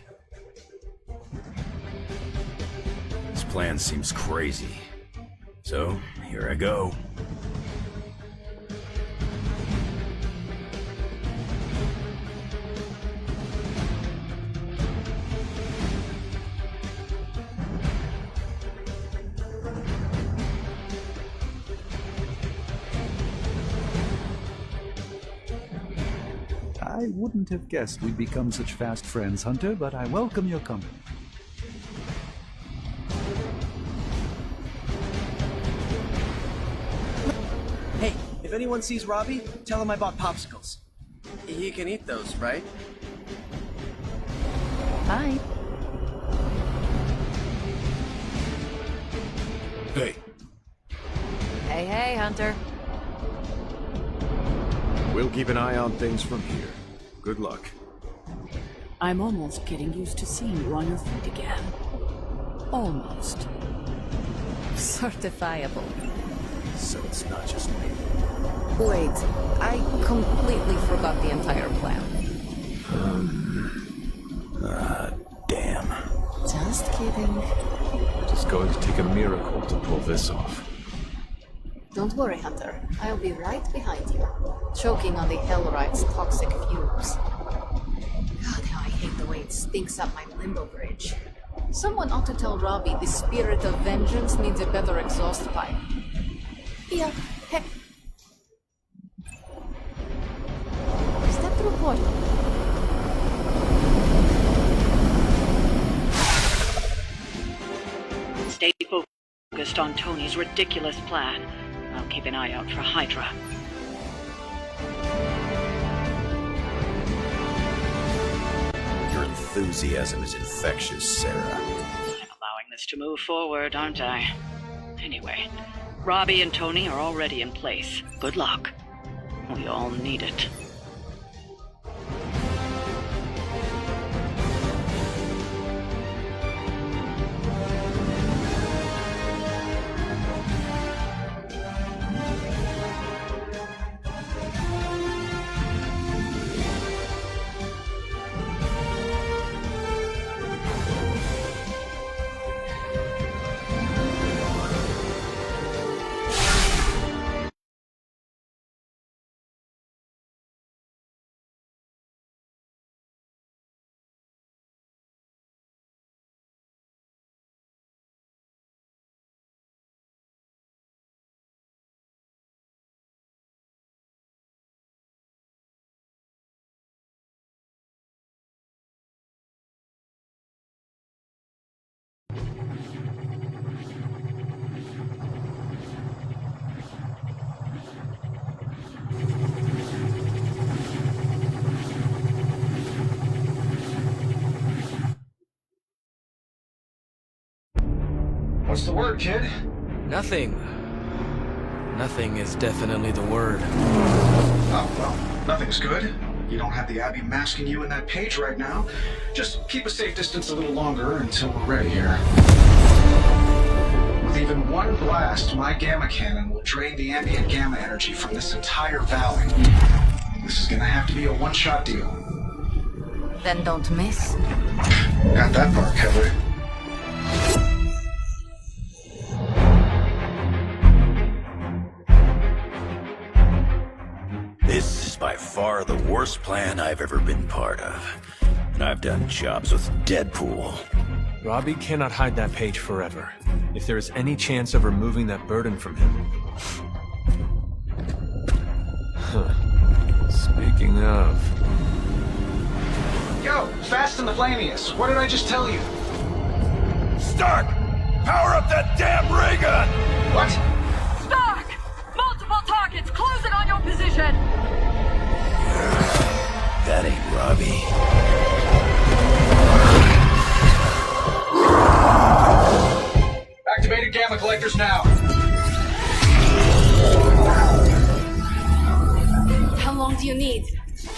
This plan seems crazy. So, here I go. I wouldn't have guessed we'd become such fast friends, Hunter, but I welcome your company. Hey, if anyone sees Robbie, tell him I bought popsicles. He can eat those, right? Bye. Hey. Hey, hey, Hunter. We'll keep an eye on things from here. Good luck. I'm almost getting used to seeing you on your feet again. Almost. Certifiable. So it's not just me. Wait, I completely forgot the entire plan. Damn. Just kidding. It's going to take a miracle to pull this off. Don't worry, Hunter. I'll be right behind you, choking on the Hellrite's toxic fumes. God, how I hate the way it stinks up my limbo bridge. Someone ought to tell Robbie the spirit of vengeance needs a better exhaust pipe. Yeah, heck. Stay focused on Tony's ridiculous plan. I'll keep an eye out for Hydra. Your enthusiasm is infectious, Sarah. I'm allowing this to move forward, aren't I? Anyway, Robbie and Tony are already in place. Good luck. We all need it. What's the word, kid? Nothing. Nothing is definitely the word. Oh, well, nothing's good. You don't have the Abbey masking you in that page right now. Just keep a safe distance a little longer until we're ready here. With even one blast, my gamma cannon will drain the ambient gamma energy from this entire valley. This is gonna have to be a one-shot deal. Then don't miss. Got that part covered. This is by far the worst plan I've ever been part of. And I've done jobs with Deadpool. Robbie cannot hide that page forever. If there is any chance of removing that burden from him... Speaking of... Yo, Fast and the Flamius, what did I just tell you? Stark! Power up that damn ray gun! What? Stark! Multiple targets! Close it on your position! That ain't Robbie. Activated gamma collectors now. How long do you need?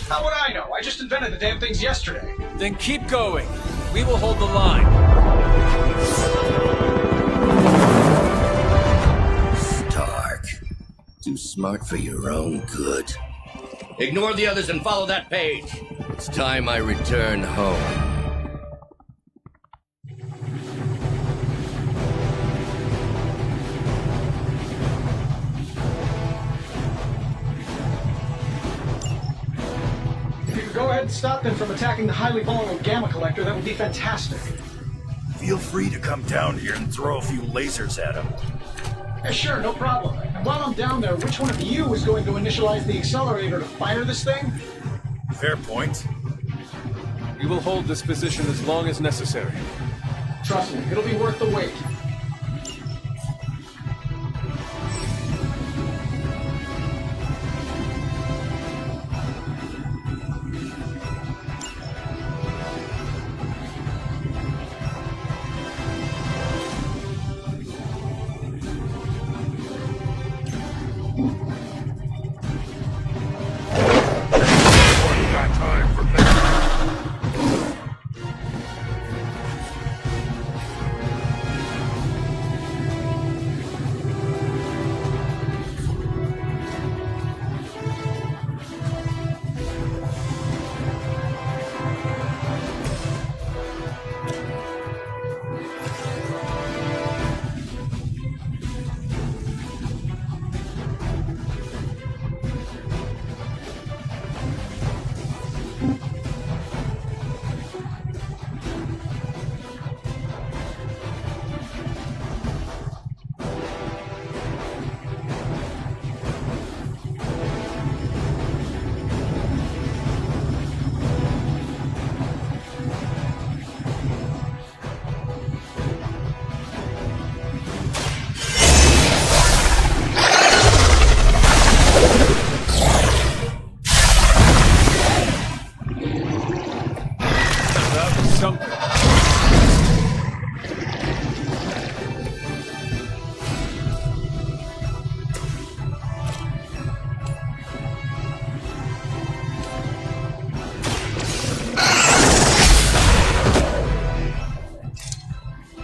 How would I know? I just invented the damn things yesterday. Then keep going. We will hold the line. Stark. Too smart for your own good. Ignore the others and follow that page. It's time I return home. If you could go ahead and stop them from attacking the highly vulnerable gamma collector, that would be fantastic. Feel free to come down here and throw a few lasers at him. Yeah, sure, no problem. And while I'm down there, which one of you is going to initialize the accelerator to fire this thing? Fair point. We will hold this position as long as necessary. Trust me, it'll be worth the wait.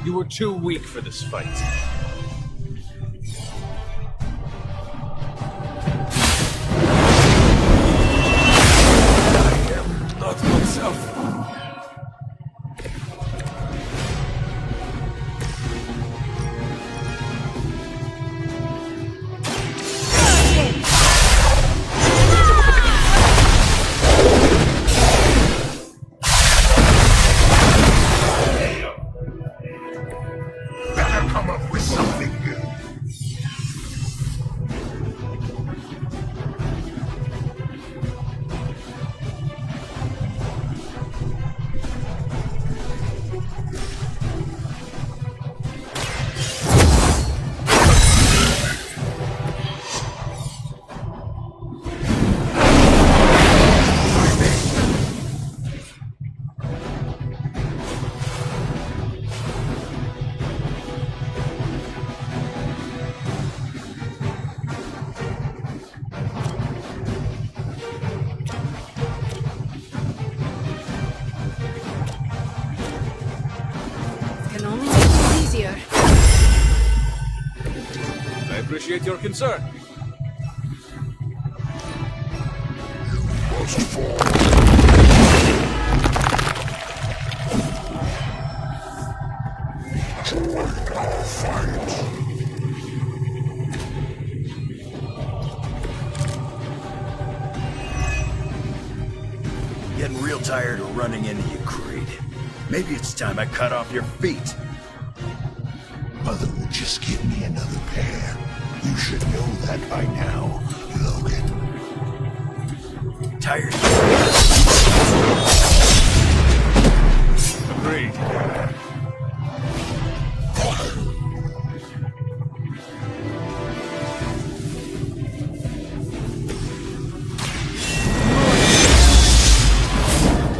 You were too weak for this fight. I am not myself. Better come up with something new. Can only make it easier. I appreciate your concern. Must fall. Join our fight. Getting real tired of running into you, Creed. Maybe it's time I cut off your feet. Mother would just give me another pair. You should know that by now, Logan. Tired. Agreed.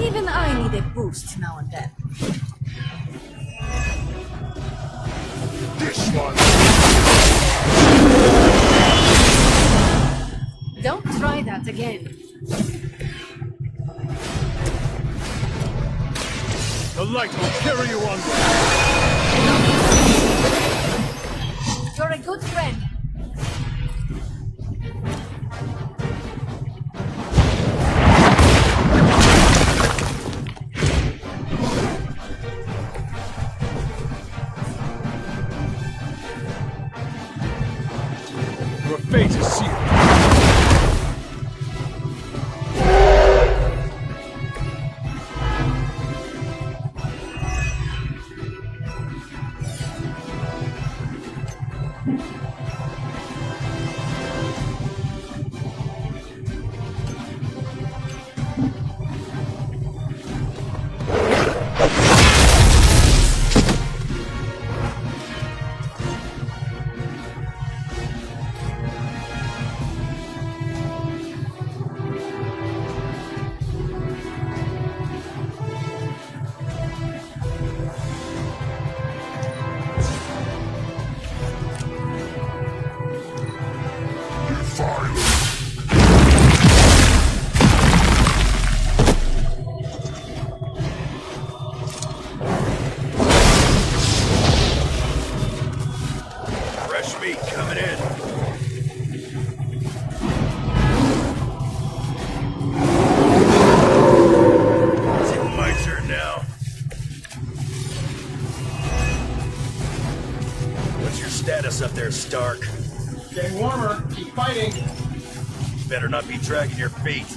Even I need a boost now and then. This one. Don't try that again. The light will carry you onward. You're a good friend. Your fate is sealed. Fresh meat coming in. Is it my turn now? What's your status up there, Stark? Getting warmer. Keep fighting. Better not be dragging your feet.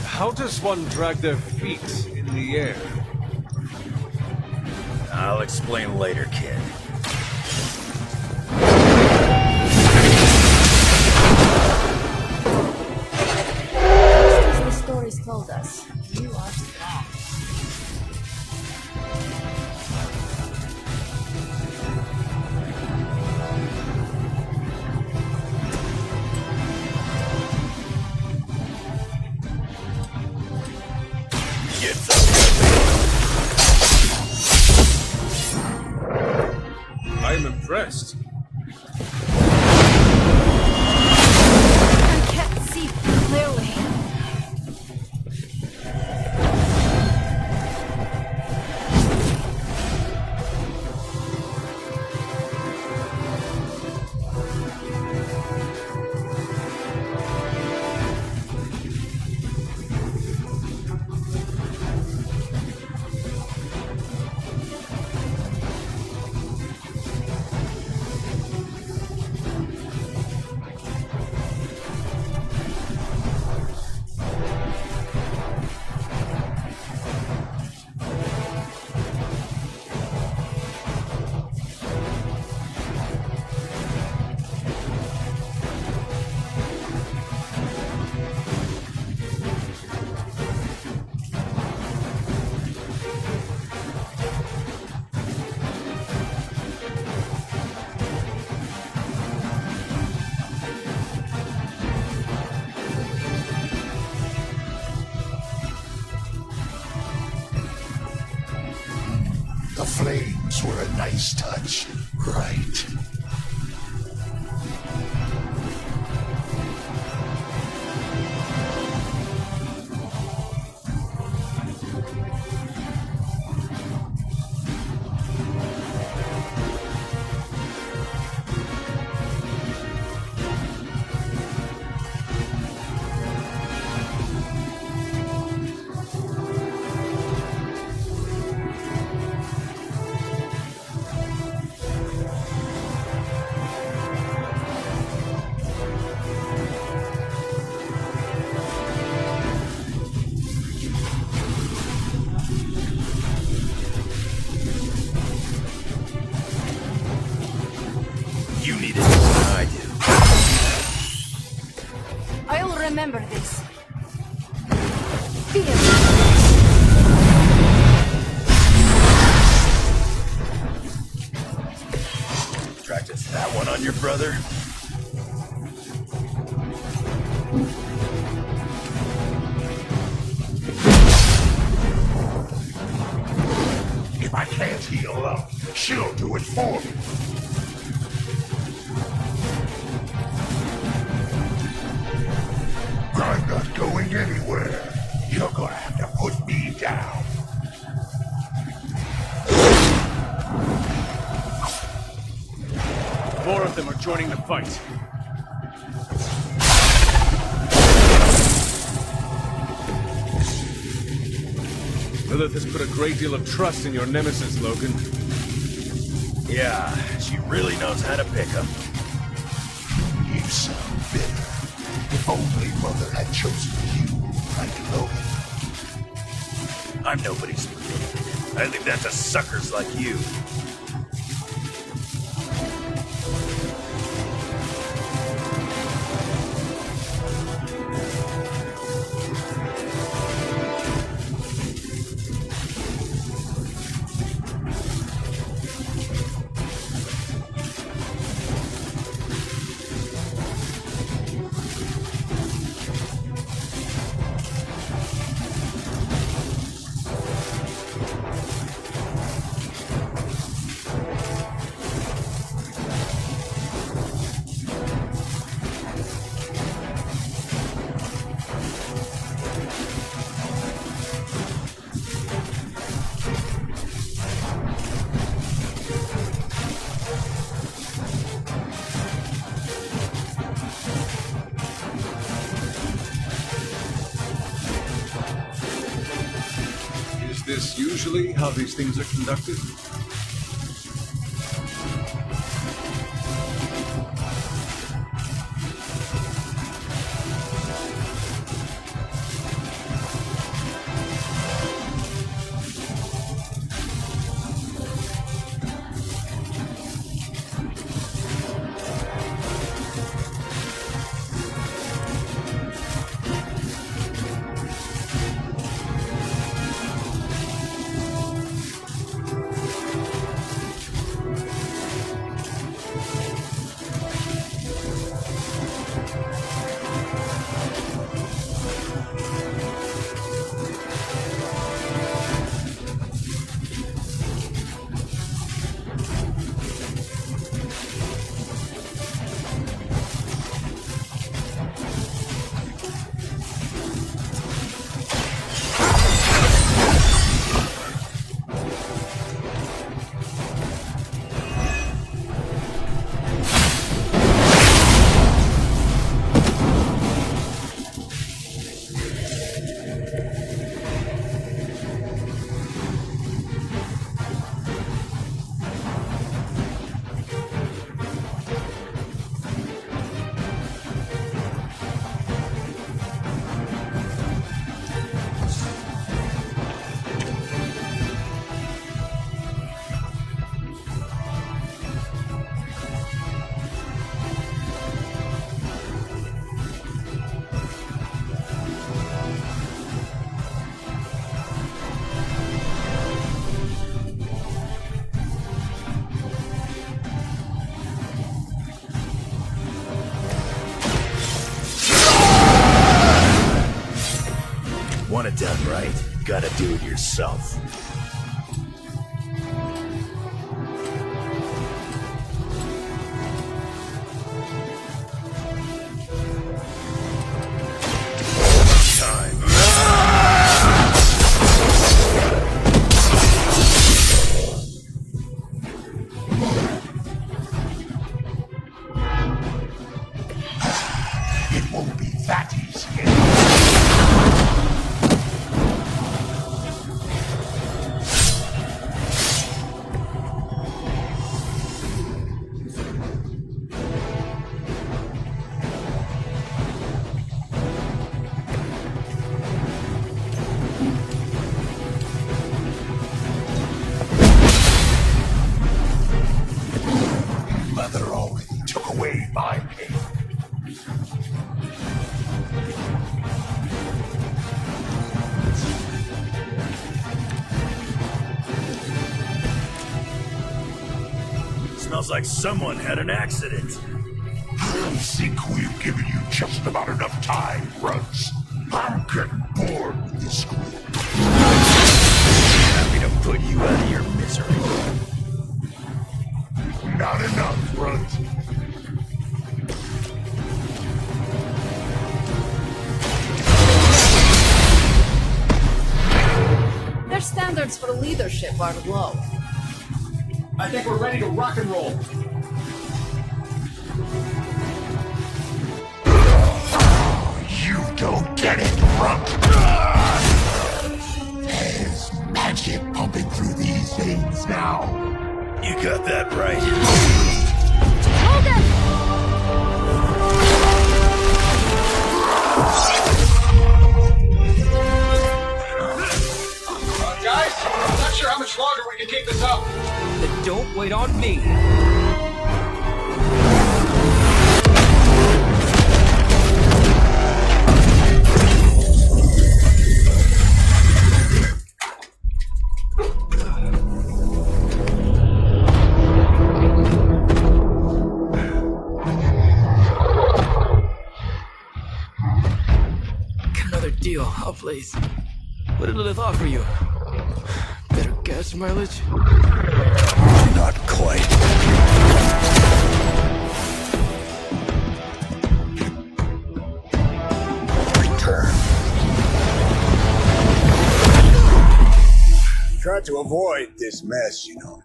How does one drag their feet in the air? I'll explain later, kid. Just as the stories told us, you are strong. Get some. I am impressed. I can't see clearly. flames were a nice touch, right? You need it more than I do. I'll remember this. Practice that one on your brother? If I can't heal up, she'll do it for me. I'm not going anywhere. You're gonna have to put me down. More of them are joining the fight. Lilith has put a great deal of trust in your nemesis, Logan. Yeah, she really knows how to pick 'em. You sound bitter. If only Mother had chosen you, like Logan. I'm nobody's friend. I leave that to suckers like you. Is this usually how these things are conducted? Want it done right, gotta do it yourself. Smells like someone had an accident. I think we've given you just about enough time, Grunts. I'm getting bored with this script. Happy to put you out of your misery. Not enough, Grunt. Their standards for leadership are low. I think we're ready to rock and roll. You don't get it, Grunt. There's magic pumping through these veins now. You got that right. Hold him! Guys, I'm not sure how much longer we can keep this up. Then don't wait on me. Another deal, I'll place. What did Lilith offer you? Better gas mileage? Not quite. Return. Tried to avoid this mess, you know.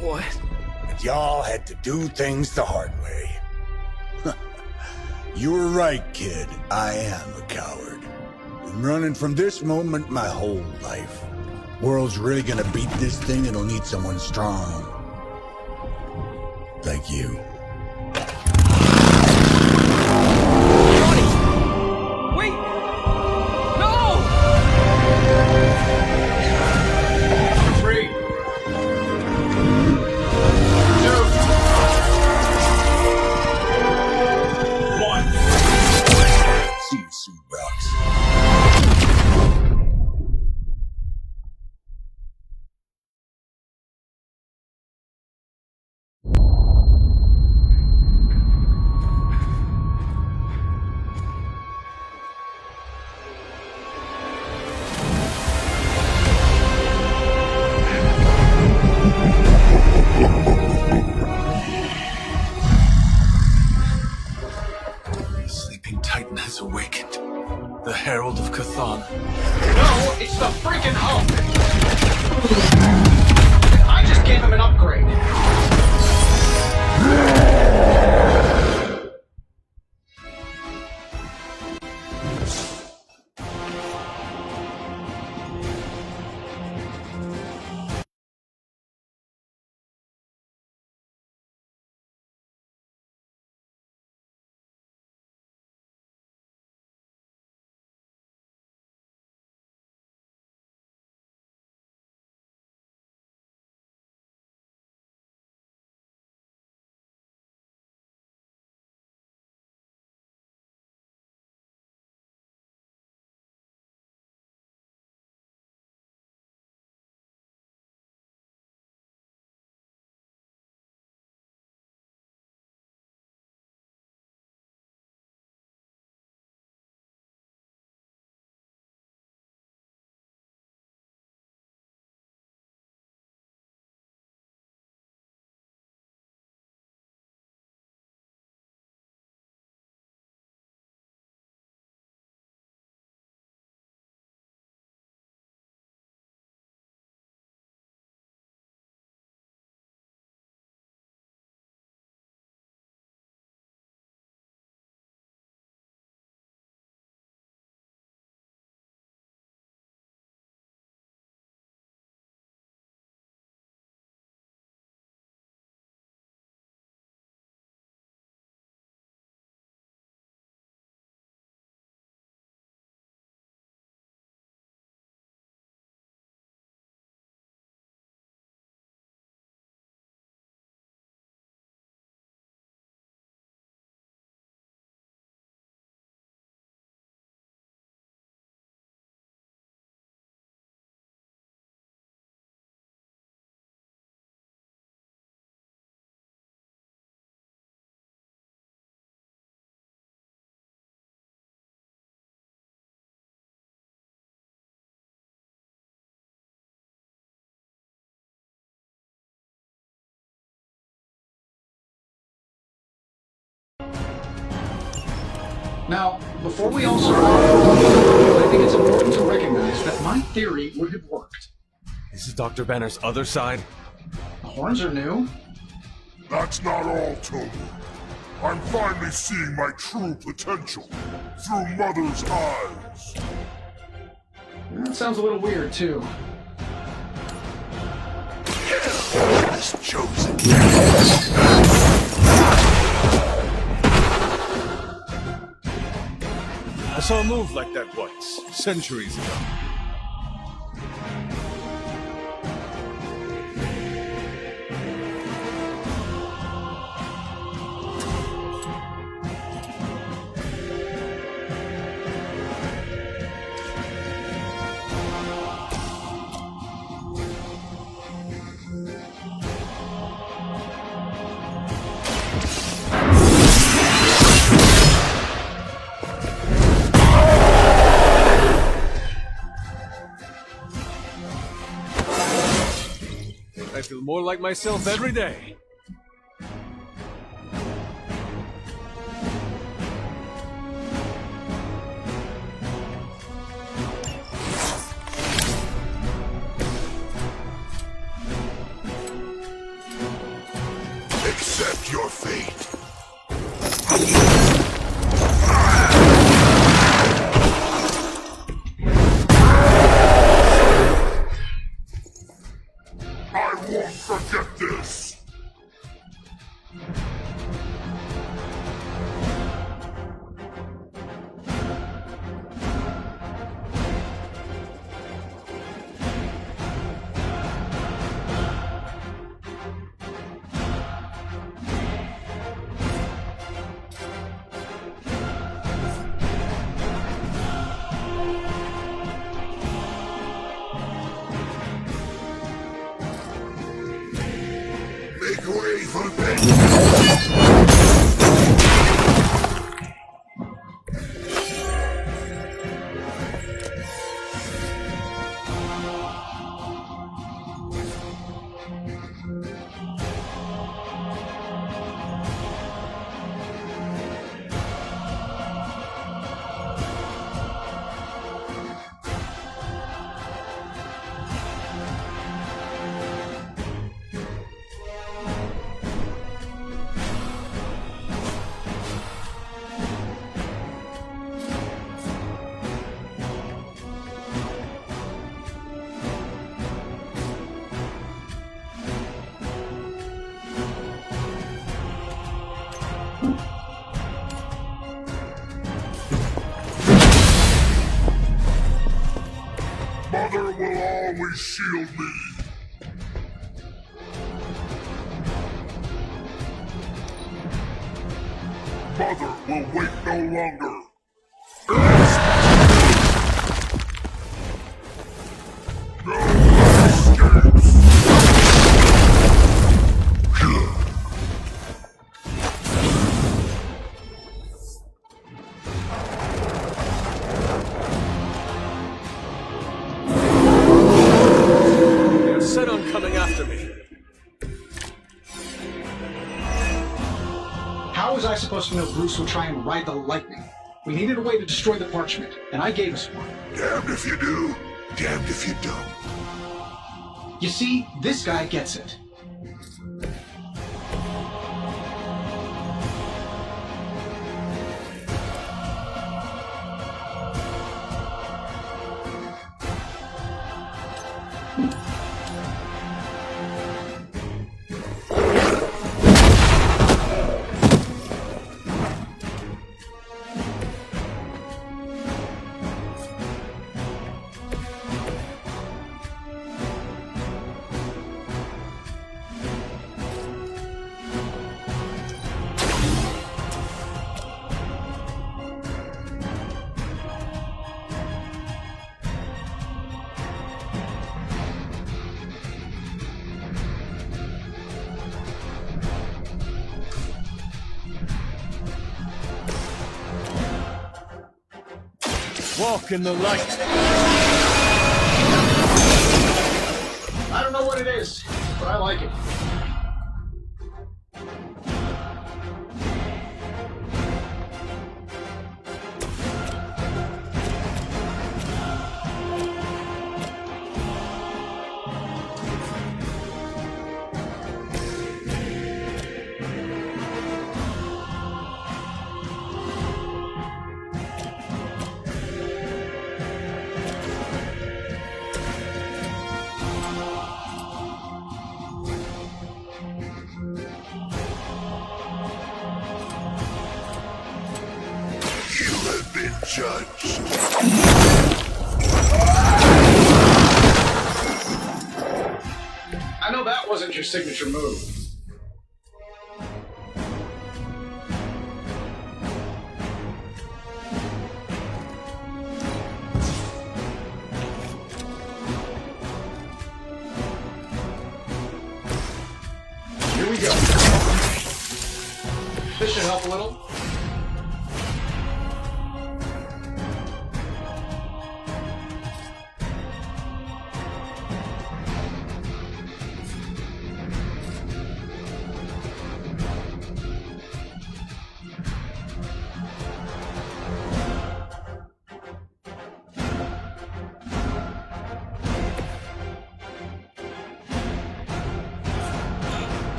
What? But y'all had to do things the hard way. You were right, kid. I am a coward. Been running from this moment my whole life. World's really gonna beat this thing, it'll need someone strong. Like you. Wait! No! 3, 2, See you soon, Brox. Now, before we all survive, I think it's important to recognize that my theory would have worked. This is Dr. Banner's other side? The horns are new. That's not all, Tony. I'm finally seeing my true potential through Mother's eyes. That sounds a little weird, too. Has chosen. I saw a move like that once, centuries ago. I feel more like myself every day. Accept your fate. I won't forget this! Make way for me! Mother will always shield me. Mother will wait no longer. They're set on coming after me. How was I supposed to know Bruce would try and ride the lightning? We needed a way to destroy the parchment, and I gave us one. Damned if you do, damned if you don't. You see, this guy gets it. Walk in the light. I don't know what it is, but I like it. judged. I know that wasn't your signature move. Here we go. This should help a little.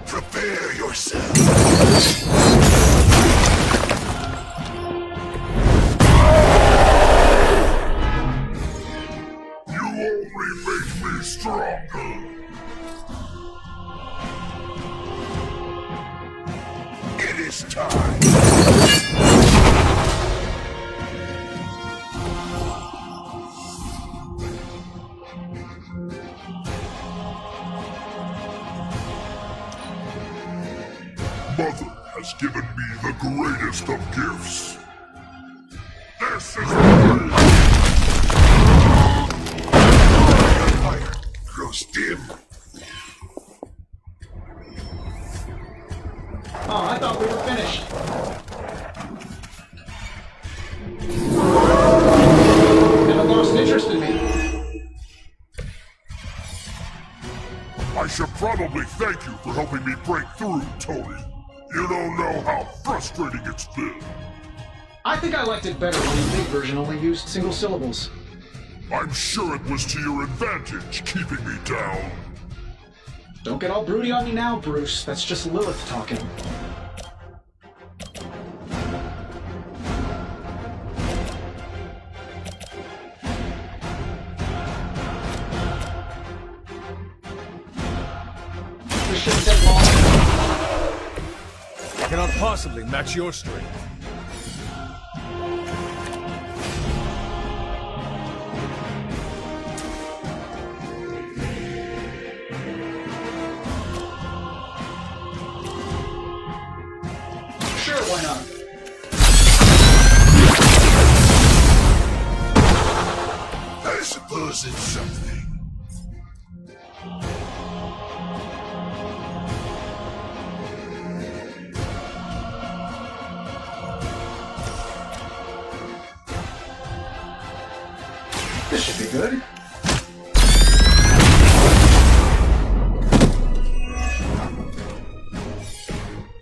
Prepare yourself. You only make me stronger. It is time. Mother has given me the greatest of gifts. This is the fire grows dim. Oh, I thought we were finished. Haven't lost interest in me. I should probably thank you for helping me break through, Tony. You don't know how frustrating it's been. I think I liked it better when the big version only used single syllables. I'm sure it was to your advantage keeping me down. Don't get all broody on me now, Bruce. That's just Lilith talking. This shouldn't take long. I cannot possibly match your strength. Sure, why not? I suppose it's something. This should be good.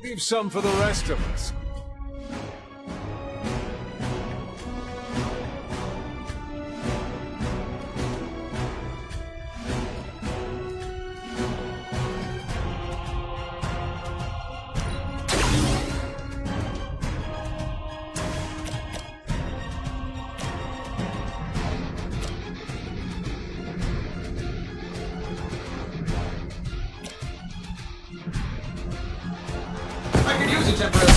Leave some for the rest of us. I could use a temporary.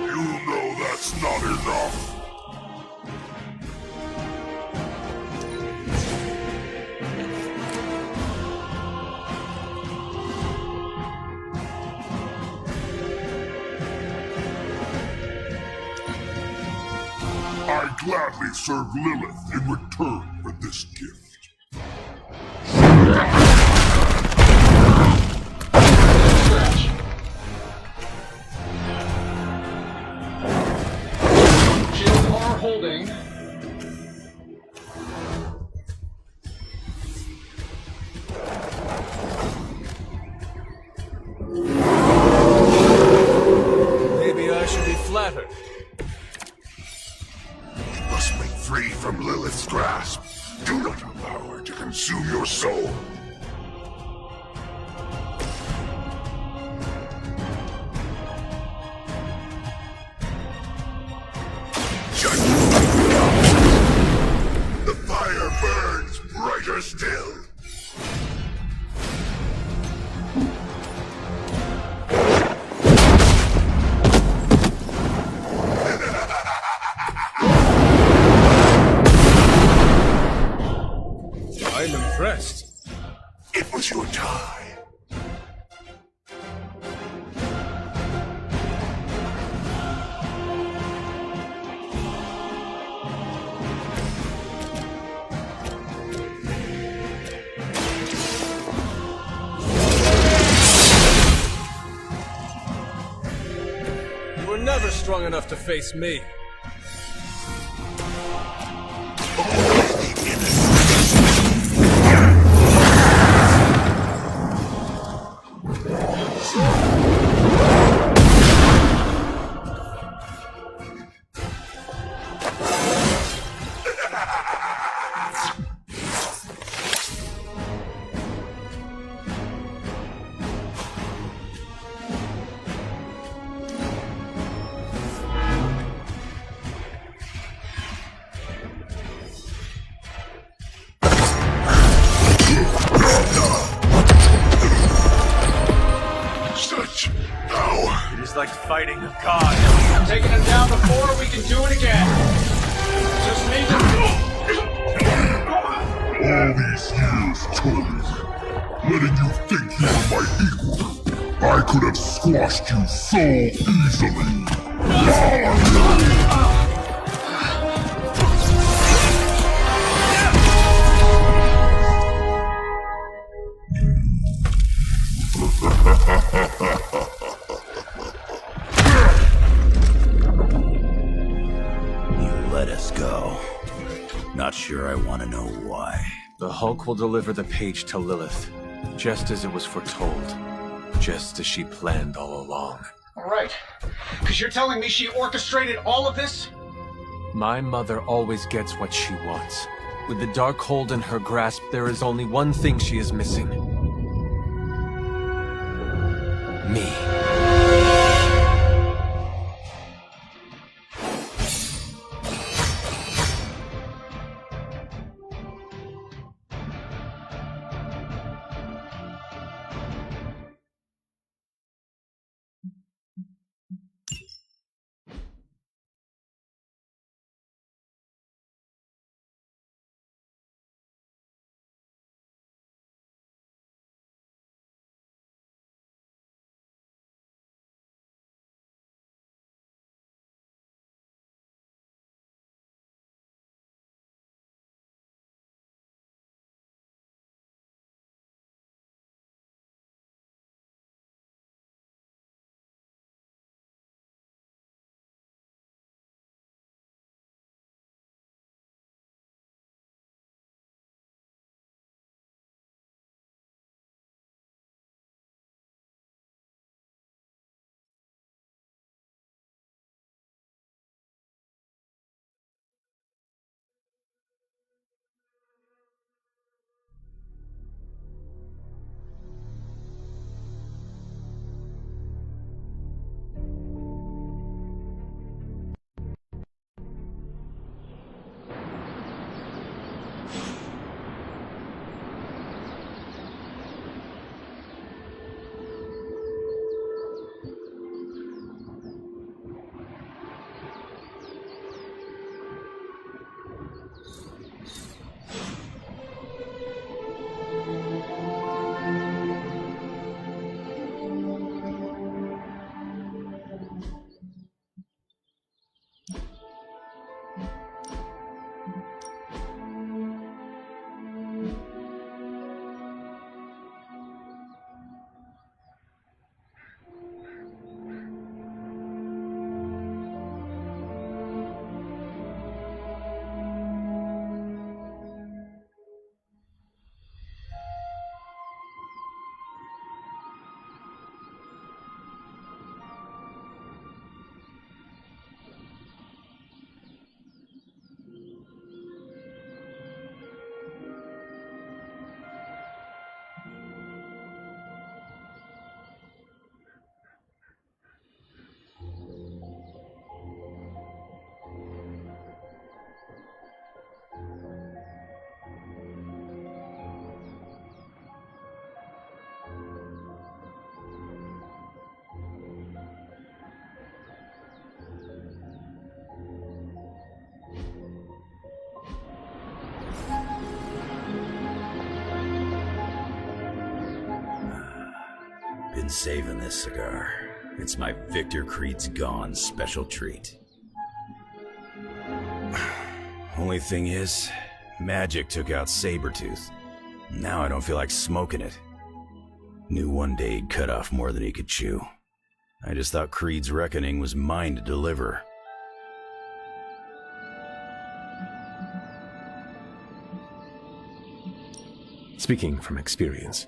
You know that's not enough. I'd gladly serve Lilith in return for this gift. Scratch. Shields are holding. Maybe I should be flattered. You must break free from Lilith's grasp. Do not allow her to consume your soul. better still. I'm impressed. It was your time. You were never strong enough to face me. Such power. It is like fighting a god. Taking him down before, we can do it again. Just need All these years, Tony, letting you think you were my equal, I could have squashed you so easily. You let us go. Not sure I want to know why. The Hulk will deliver the page to Lilith, just as it was foretold. Just as she planned all along. Alright. Because you're telling me she orchestrated all of this? My mother always gets what she wants. With the Darkhold in her grasp, there is only one thing she is missing. Me. isn't saving this cigar. It's my Victor Creed's Gone special treat. Only thing is, magic took out Sabretooth. Now I don't feel like smoking it. Knew one day he'd cut off more than he could chew. I just thought Creed's reckoning was mine to deliver. Speaking from experience.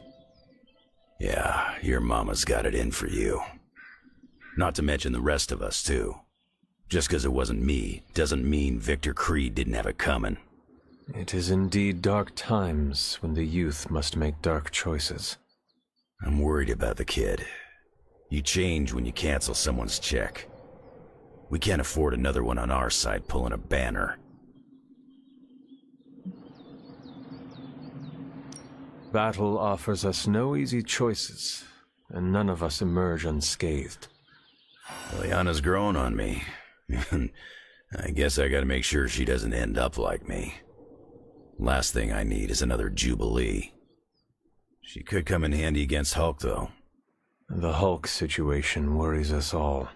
Yeah, your mama's got it in for you. Not to mention the rest of us, too. Just because it wasn't me doesn't mean Victor Creed didn't have it coming. It is indeed dark times when the youth must make dark choices. I'm worried about the kid. You change when you cancel someone's check. We can't afford another one on our side pulling a banner. Battle offers us no easy choices, and none of us emerge unscathed. Liliana's growing on me. I guess I gotta make sure she doesn't end up like me. Last thing I need is another Jubilee. She could come in handy against Hulk, though. The Hulk situation worries us all.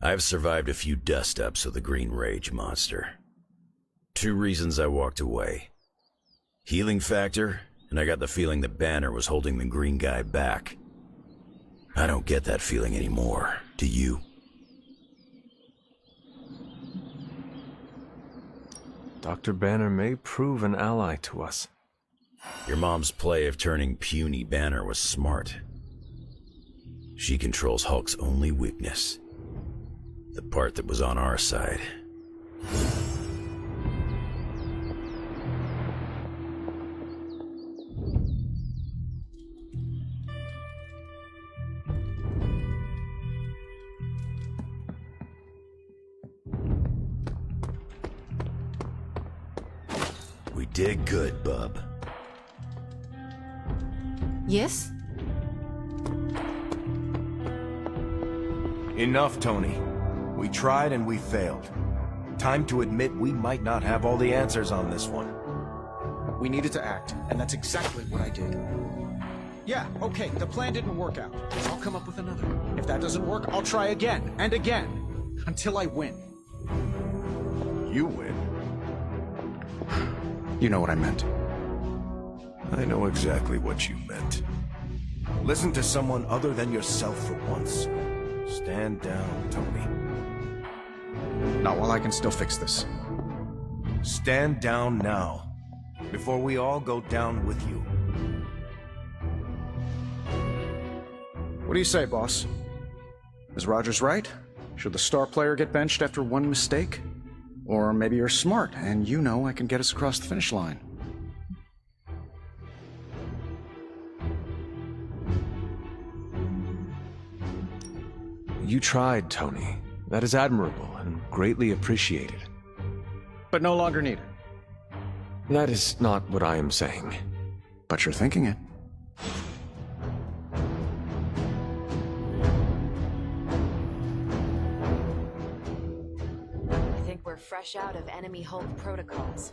I've survived a few dust-ups of the Green Rage monster. 2 reasons I walked away. Healing factor, and I got the feeling that Banner was holding the green guy back. I don't get that feeling anymore. Do you? Dr. Banner may prove an ally to us. Your mom's play of turning puny Banner was smart. She controls Hulk's only weakness. The part that was on our side. We did good, bub. Yes? Enough, Tony. We tried and we failed. Time to admit we might not have all the answers on this one. We needed to act, and that's exactly what I did. Yeah, okay, the plan didn't work out. I'll come up with another. If that doesn't work, I'll try again, and again, until I win. You win? You know what I meant. I know exactly what you meant. Listen to someone other than yourself for once. Stand down, Tony. Not while I can still fix this. Stand down now, before we all go down with you. What do you say, boss? Is Rogers right? Should the star player get benched after one mistake? Or maybe you're smart, and you know I can get us across the finish line. You tried, Tony. That is admirable and greatly appreciated. But no longer needed. That is not what I am saying. But you're thinking it. I think we're fresh out of enemy Hulk protocols.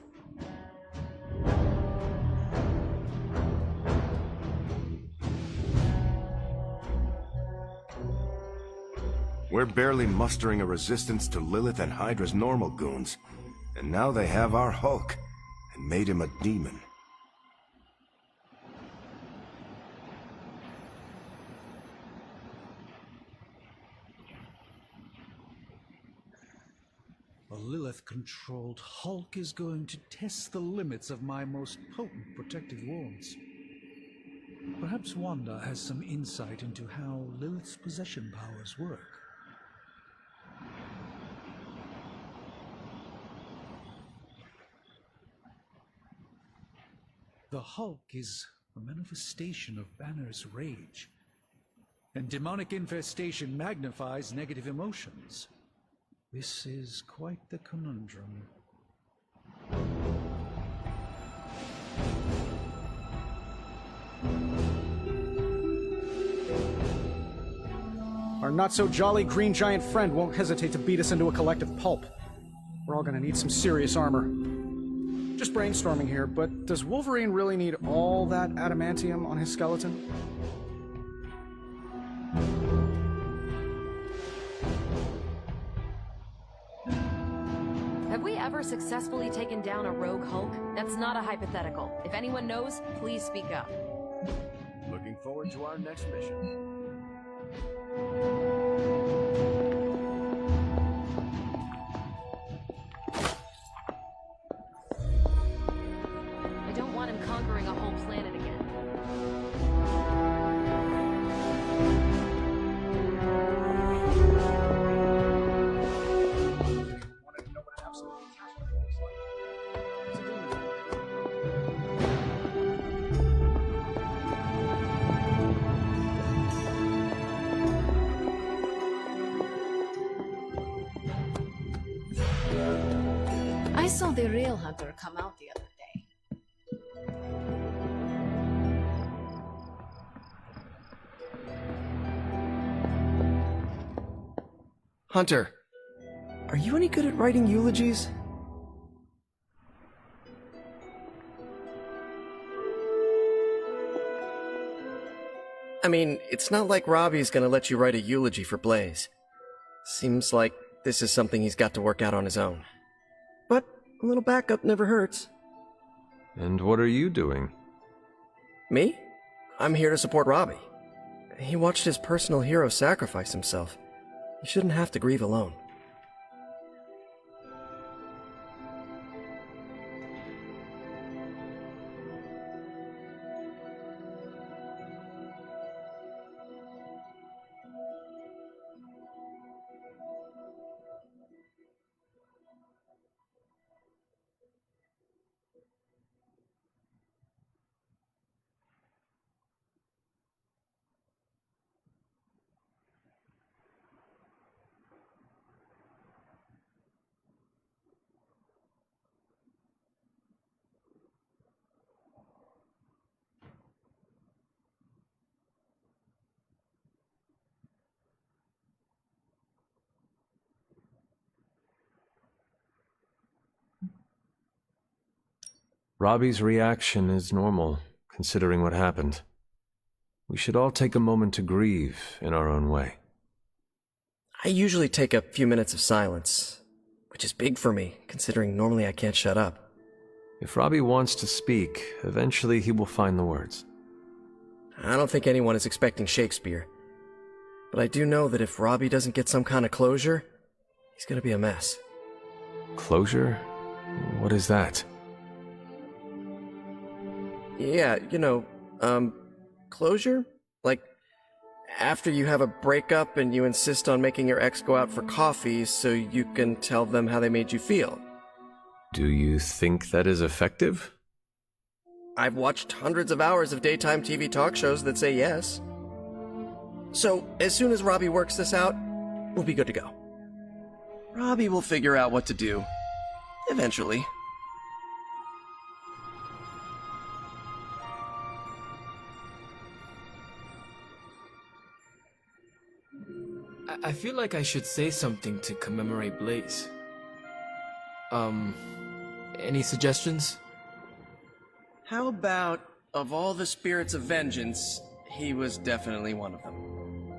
We're barely mustering a resistance to Lilith and Hydra's normal goons. And now they have our Hulk, and made him a demon. A Lilith-controlled Hulk is going to test the limits of my most potent protective wards. Perhaps Wanda has some insight into how Lilith's possession powers work. The Hulk is a manifestation of Banner's rage, and demonic infestation magnifies negative emotions. This is quite the conundrum. Our not-so-jolly green giant friend won't hesitate to beat us into a collective pulp. We're all gonna need some serious armor. Just brainstorming here, but does Wolverine really need all that adamantium on his skeleton? ever successfully taken down a rogue Hulk? That's not a hypothetical. If anyone knows, please speak up. Looking forward to our next mission. I don't want him conquering a whole planet again. I saw the real Hunter come out the other day. Hunter, are you any good at writing eulogies? I mean, it's not like Robbie's gonna let you write a eulogy for Blaze. Seems like this is something he's got to work out on his own. But a little backup never hurts. And what are you doing? Me? I'm here to support Robbie. He watched his personal hero sacrifice himself. He shouldn't have to grieve alone. Robbie's reaction is normal, considering what happened. We should all take a moment to grieve in our own way. I usually take a few minutes of silence, which is big for me, considering normally I can't shut up. If Robbie wants to speak, eventually he will find the words. I don't think anyone is expecting Shakespeare. But I do know that if Robbie doesn't get some kind of closure, he's gonna be a mess. Closure? What is that? Yeah, closure? Like, after you have a breakup and you insist on making your ex go out for coffee so you can tell them how they made you feel. Do you think that is effective? I've watched hundreds of hours of daytime TV talk shows that say yes. So, as soon as Robbie works this out, we'll be good to go. Robbie will figure out what to do. Eventually. I feel like I should say something to commemorate Blaze. Any suggestions? How about, of all the spirits of vengeance, he was definitely one of them.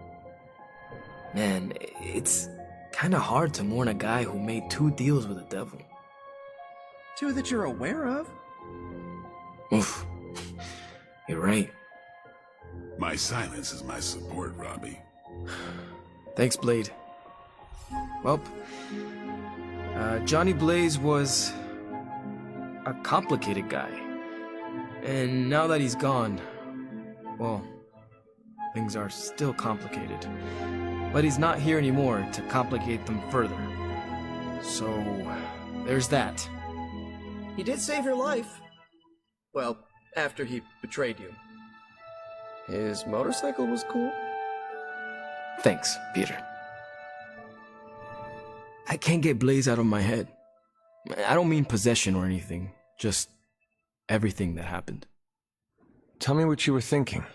Man, it's kinda hard to mourn a guy who made 2 deals with the devil. 2 that you're aware of? Oof. You're right. My silence is my support, Robbie. Thanks, Blade. Well, Johnny Blaze was a complicated guy. And now that he's gone, well, things are still complicated. But he's not here anymore to complicate them further. So, there's that. He did save your life. Well, after he betrayed you. His motorcycle was cool. Thanks, Peter. I can't get Blaze out of my head. I don't mean possession or anything, just everything that happened. Tell me what you were thinking.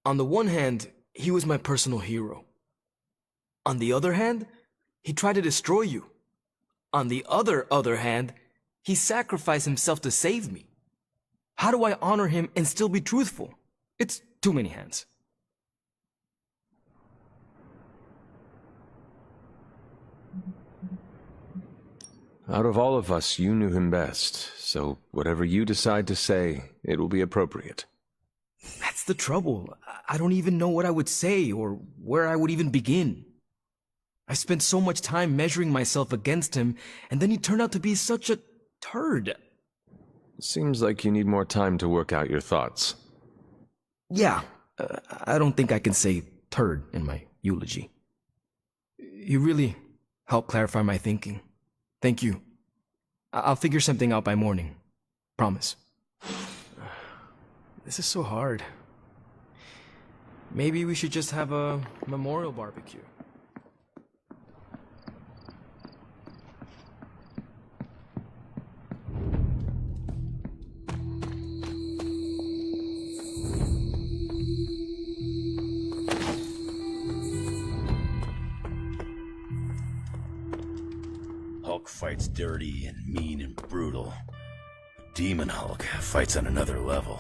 On the one hand, he was my personal hero. On the other hand, he tried to destroy you. On the other hand, he sacrificed himself to save me. How do I honor him and still be truthful? It's too many hands. Out of all of us, you knew him best, so whatever you decide to say, it will be appropriate. That's the trouble. I don't even know what I would say or where I would even begin. I spent so much time measuring myself against him, and then he turned out to be such a turd. Seems like you need more time to work out your thoughts. Yeah, I don't think I can say turd in my eulogy. You really helped clarify my thinking. Thank you. I'll figure something out by morning. Promise. This is so hard. Maybe we should just have a memorial barbecue. Hulk fights dirty and mean and brutal. Demon Hulk fights on another level.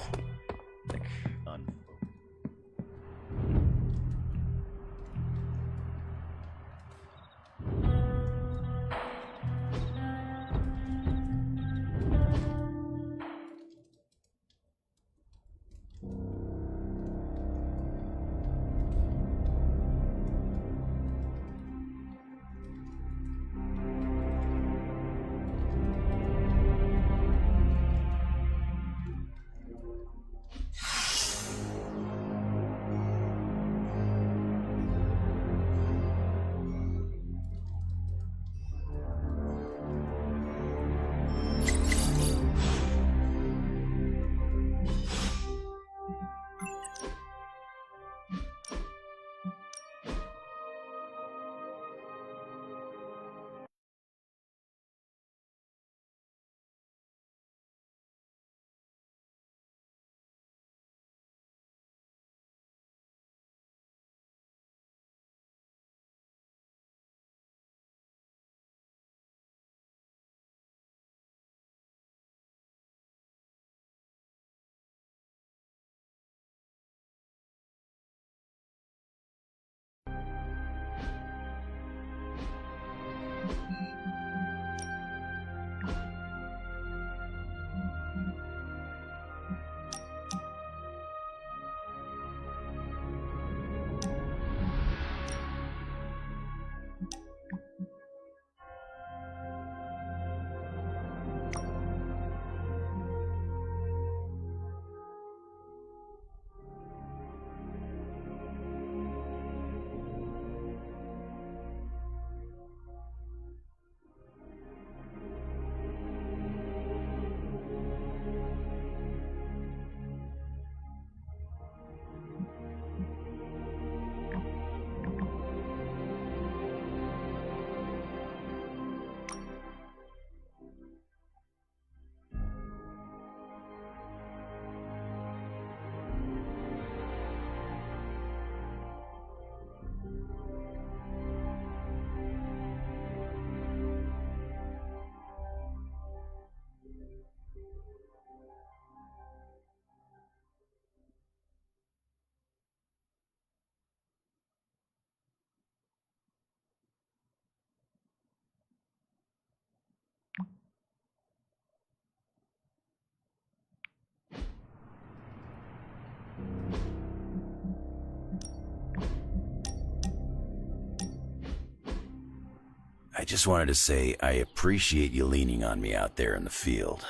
I just wanted to say I appreciate you leaning on me out there in the field,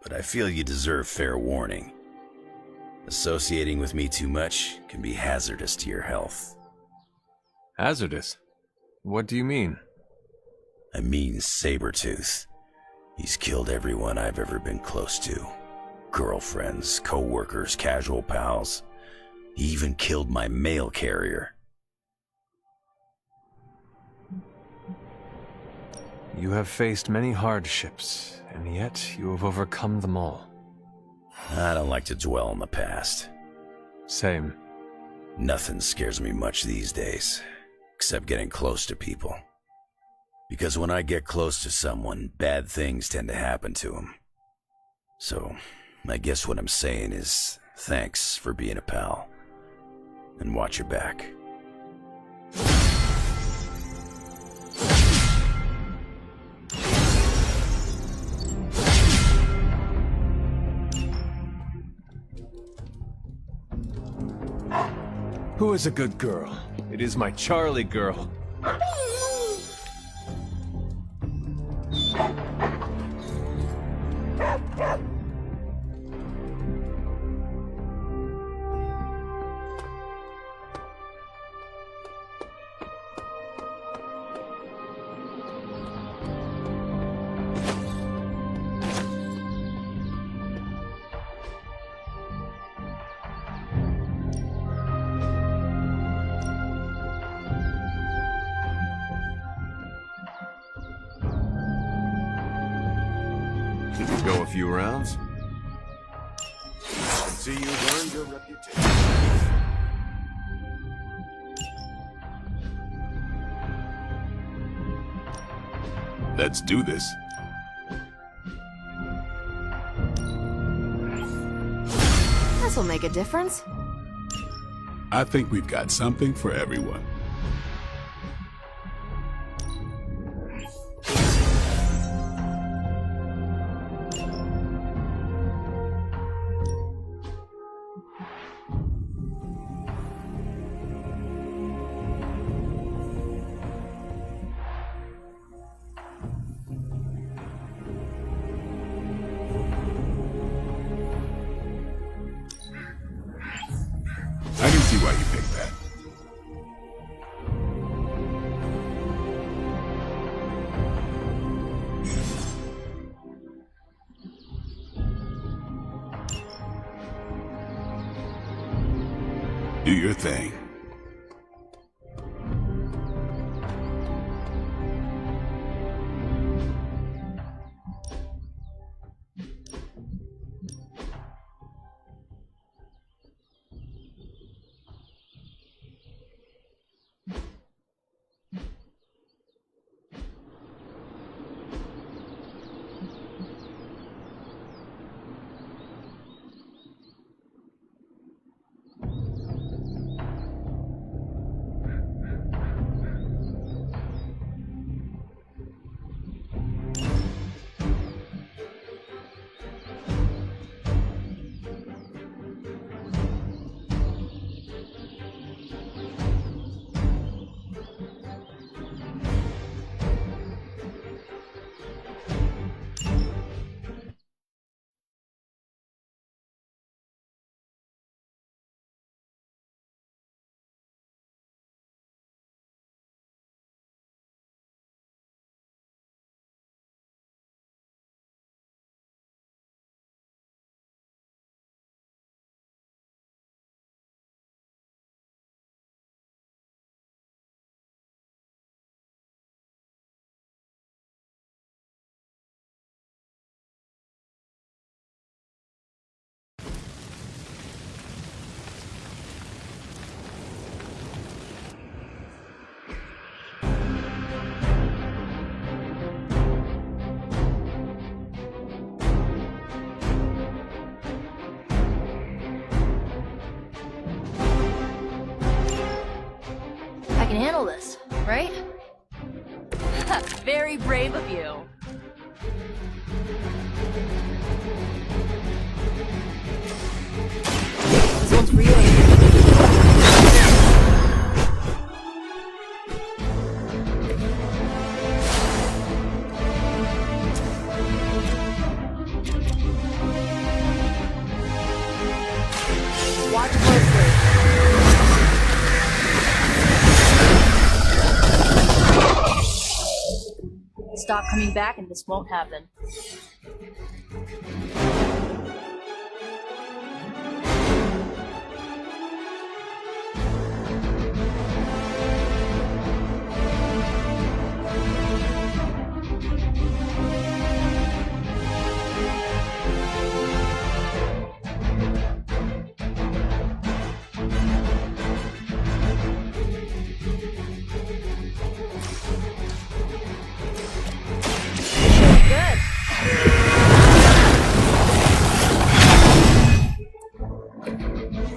but I feel you deserve fair warning. Associating with me too much can be hazardous to your health. Hazardous? What do you mean? I mean Sabretooth. He's killed everyone I've ever been close to. Girlfriends, co-workers, casual pals. He even killed my mail carrier. You have faced many hardships, and yet you have overcome them all. I don't like to dwell on the past. Same. Nothing scares me much these days, except getting close to people. Because when I get close to someone, bad things tend to happen to them. So, I guess what I'm saying is, thanks for being a pal. And watch your back. Who is a good girl? It is my Charlie girl. Go a few rounds. And see you've earned your reputation. Let's do this. This'll make a difference. I think we've got something for everyone. I can see why you picked that. Do your thing. I can handle this, right? Very brave of you. This one's for you. Watch closely. Stop coming back and this won't happen.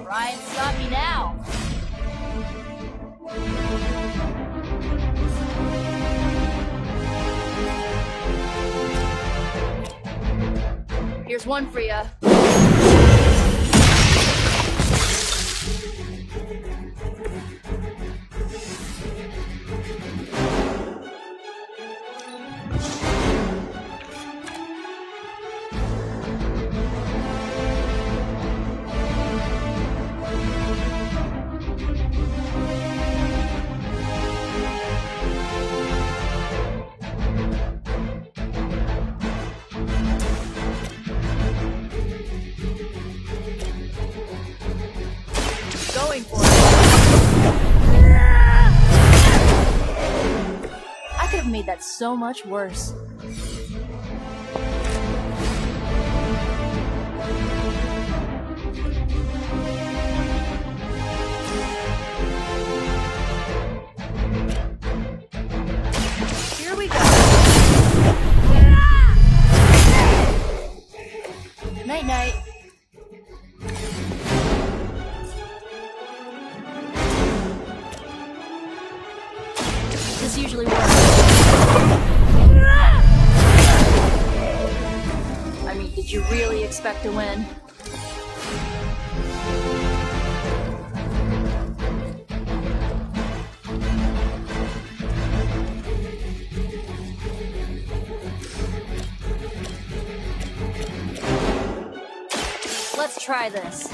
Try and stop me now. Here's one for ya. going for it. I could have made that so much worse. Here we go. Night-night. This usually works. I mean, did you really expect to win? Let's try this.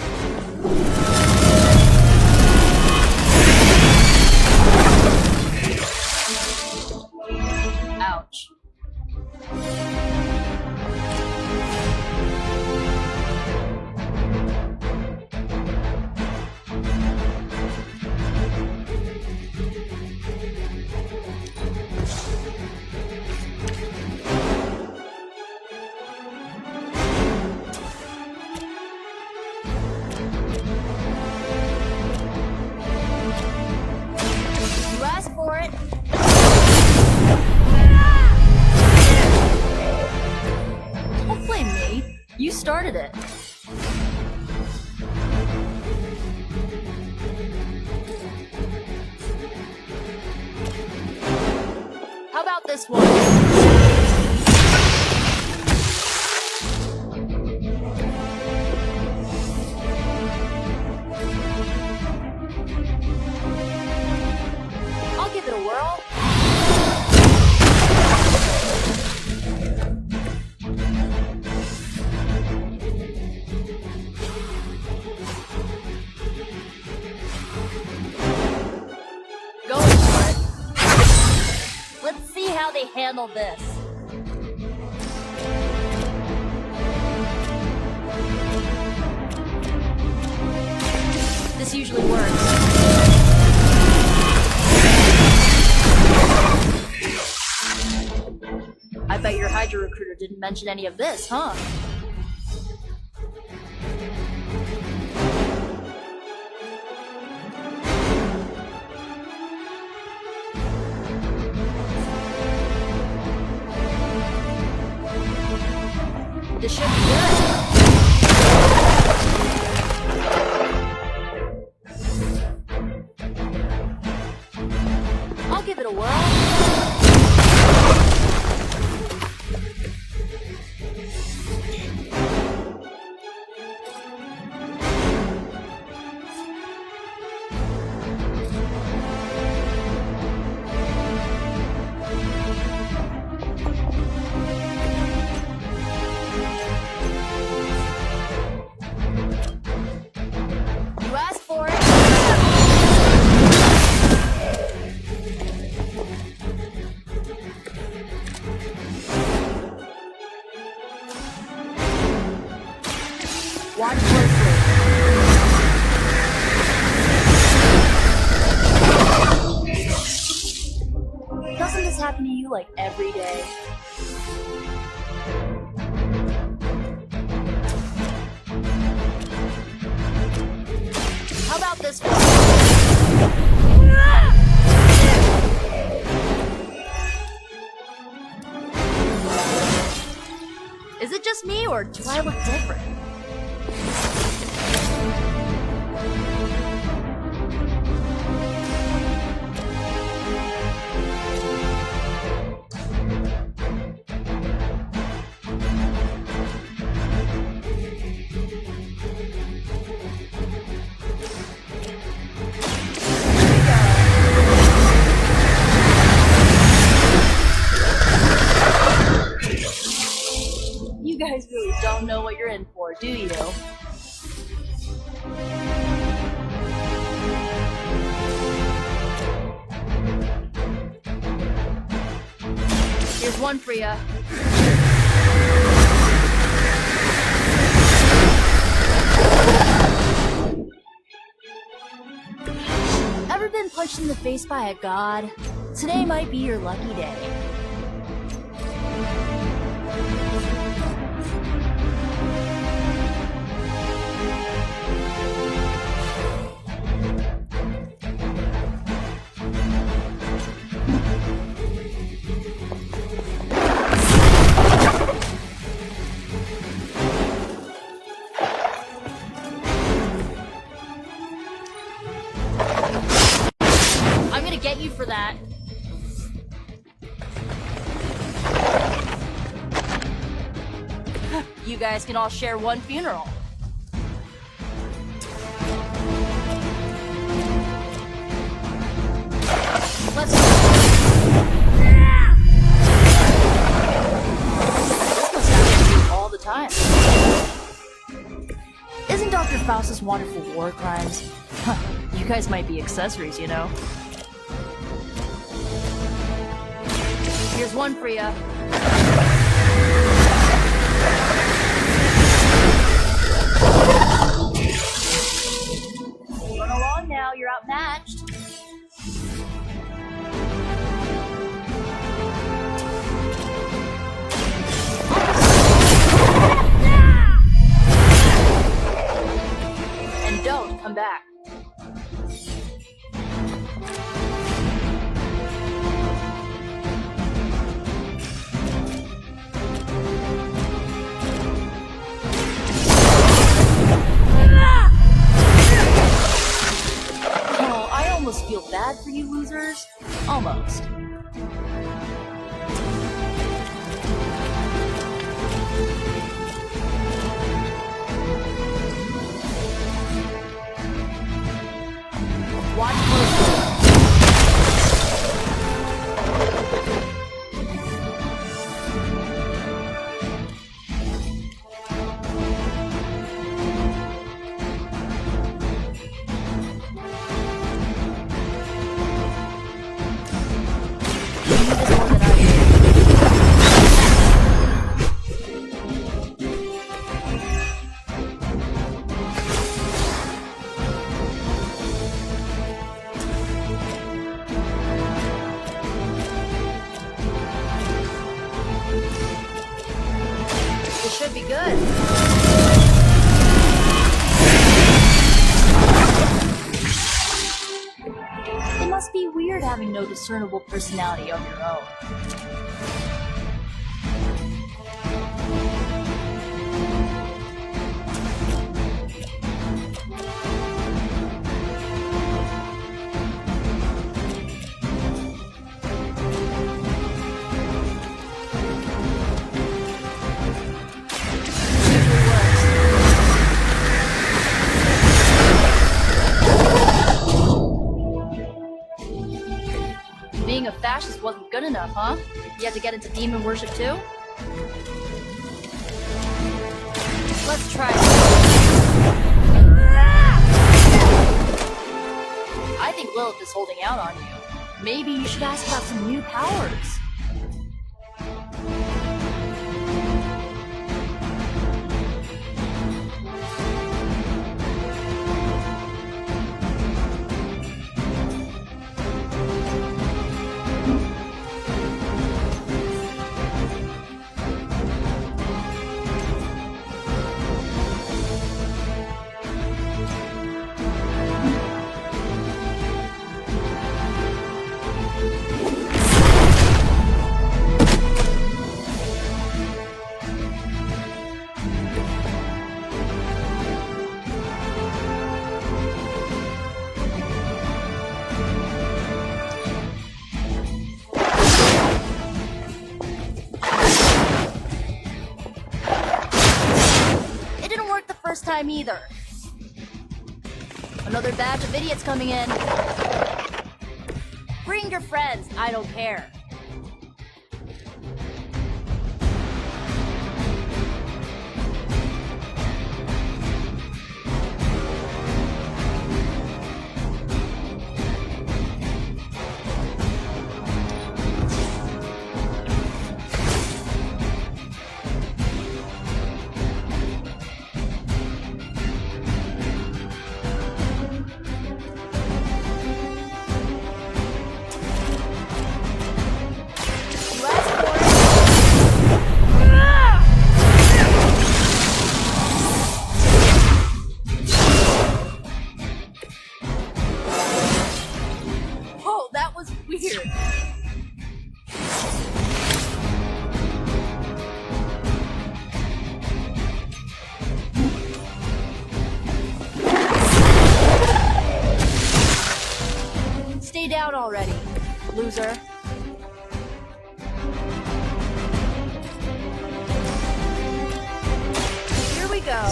Ouch. You asked for it. Don't blame me. You started it. How about this one? I'll give it a whirl. Going for it. Let's see how they handle this. This usually works. I bet your Hydra recruiter didn't mention any of this, huh? This should be good. I'll give it a whirl. You asked for it. Watch closely. Doesn't this happen to you like every day? How about this one? Is it just me, or do I look different? You guys really don't know what you're in for, do you? Here's one for ya. faced by a god, today might be your lucky day. I'm gonna get you for that. You guys can all share one funeral. Let's go. This must happen to you all the time. Isn't Dr. Faustus wonderful war crimes? Huh, you guys might be accessories, you know. Here's one for ya. Run along now, you're outmatched. And don't come back. Oh, I almost feel bad for you losers. Almost. Watch closely. You need this more than I do. This should be good. It must be weird having no discernible personality of your own. Being a fascist wasn't good enough, huh? You had to get into demon worship too? Let's try it. I think Lilith is holding out on you. Maybe you should ask about some new powers. First time either. Another batch of idiots coming in. Bring your friends, I don't care. already, loser. Here we go.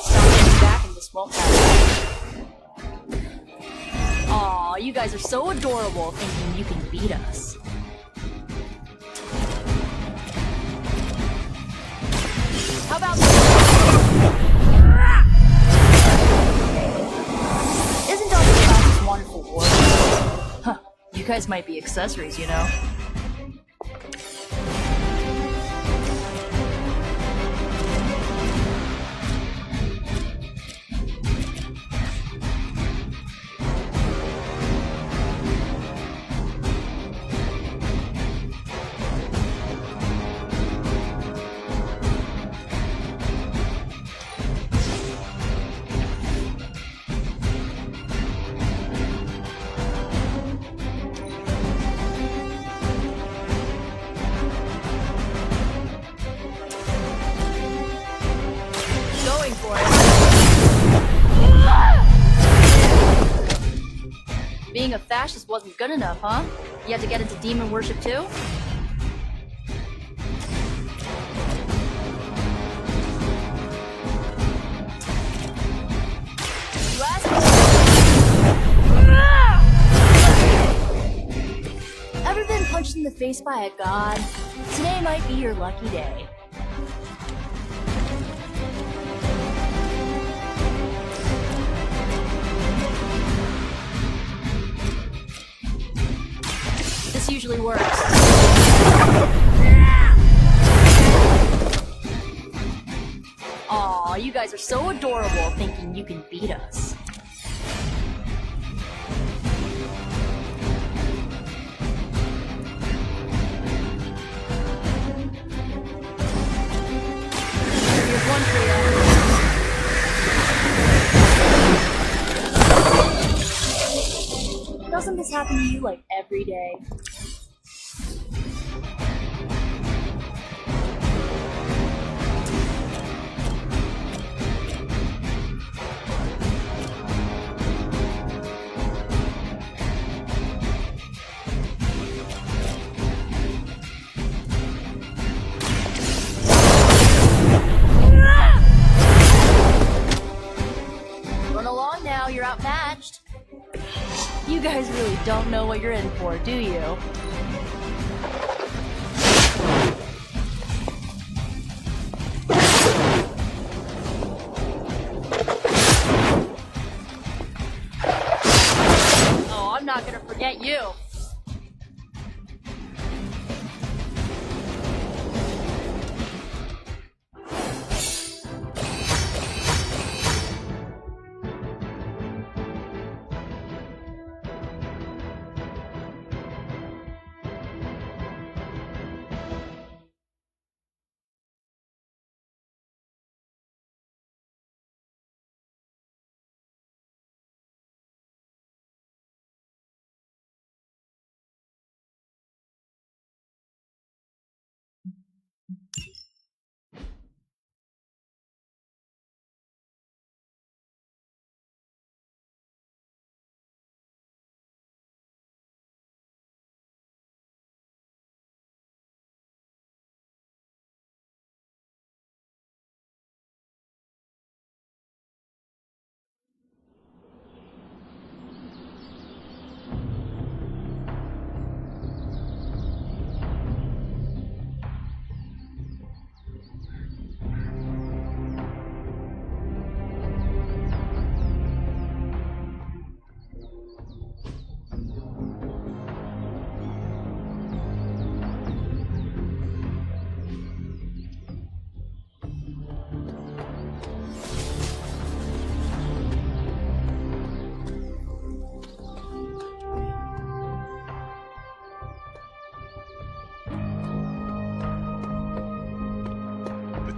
Stop coming back and this won't happen. Aw, you guys are so adorable thinking you can beat us. How about this? Isn't all this class wonderful war? Huh, you guys might be accessories, you know? Being a fascist wasn't good enough, huh? You had to get into demon worship too? You asked for... Ever been punched in the face by a god? Today might be your lucky day. This usually works. Aw, you guys are so adorable thinking you can beat us. Here's one for you. Doesn't this happen to you like every day? Run along now, you're outmatched. You guys really don't know what you're in for, do you? Oh, I'm not gonna forget you.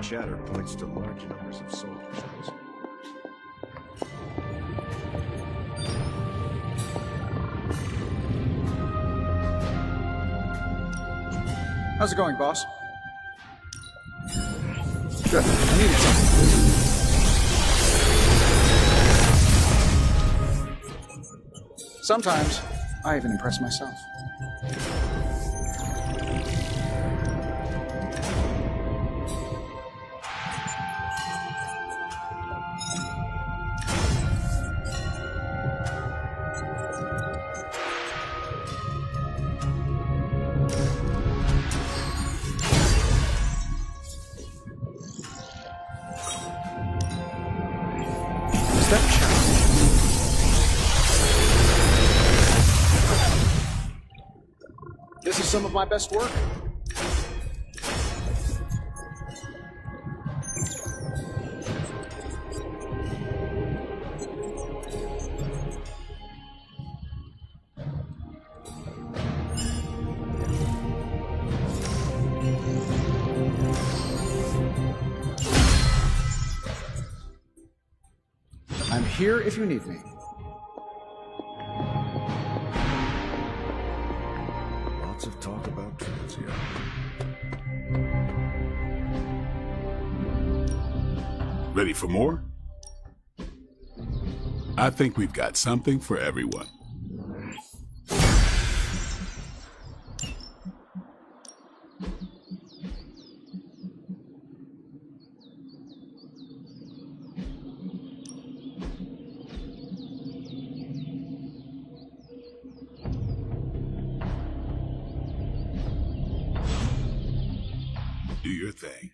Chatter points to large numbers of soldiers. How's it going, boss? Good. I needed something. Sometimes, I even impress myself. This is some of my best work. I'm here if you need me. Lots of talk about Transio. Ready for more? I think we've got something for everyone. Do your thing.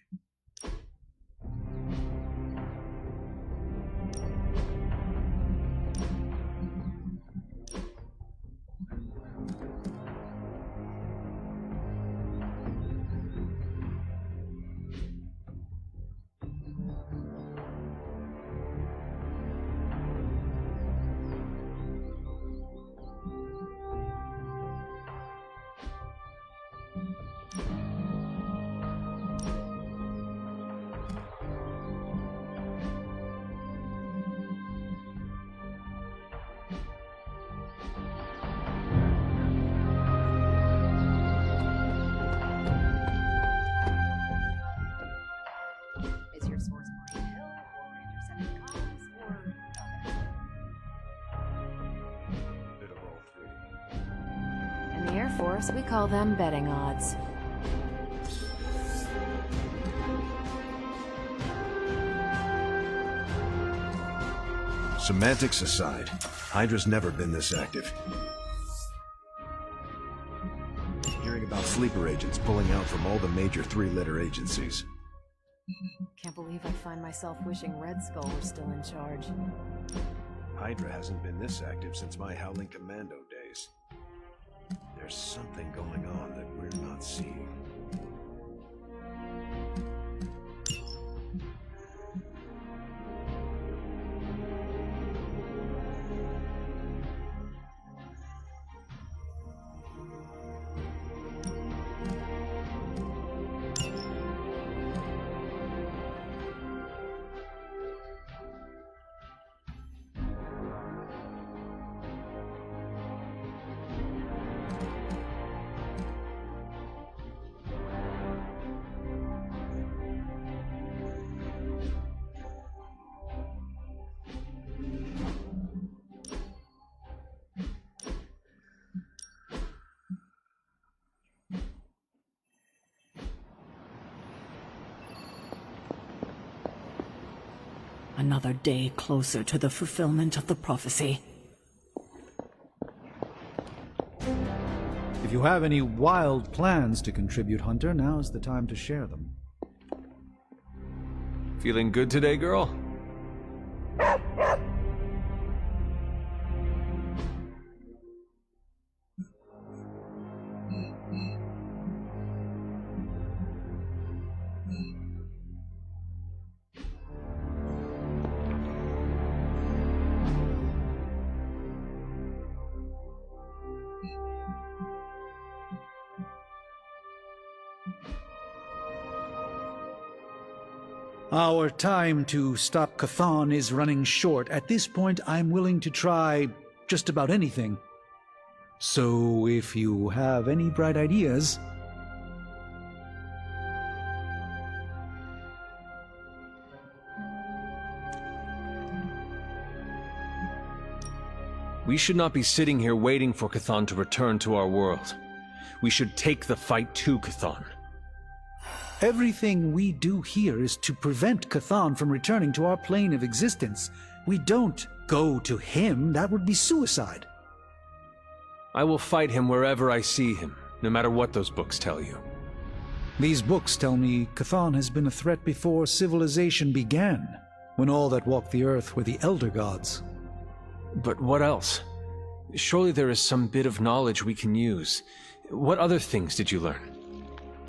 Is your source Peril or intercepted comms or Bit of all three. in the Air Force, we call them betting odds. Semantics aside, Hydra's never been this active. Hearing about sleeper agents pulling out from all the major three-letter agencies. Can't believe I find myself wishing Red Skull were still in charge. Hydra hasn't been this active since my Howling Commando days. There's something going on that we're not seeing. Another day closer to the fulfillment of the prophecy. If you have any wild plans to contribute, Hunter, now's the time to share them. Feeling good today, girl? Our time to stop Chthon is running short. At this point, I'm willing to try just about anything. So if you have any bright ideas... We should not be sitting here waiting for Chthon to return to our world. We should take the fight to Chthon. Everything we do here is to prevent Chthon from returning to our plane of existence. We don't go to him. That would be suicide. I will fight him wherever I see him, no matter what those books tell you. These books tell me Chthon has been a threat before civilization began, when all that walked the earth were the Elder Gods. But what else? Surely there is some bit of knowledge we can use. What other things did you learn?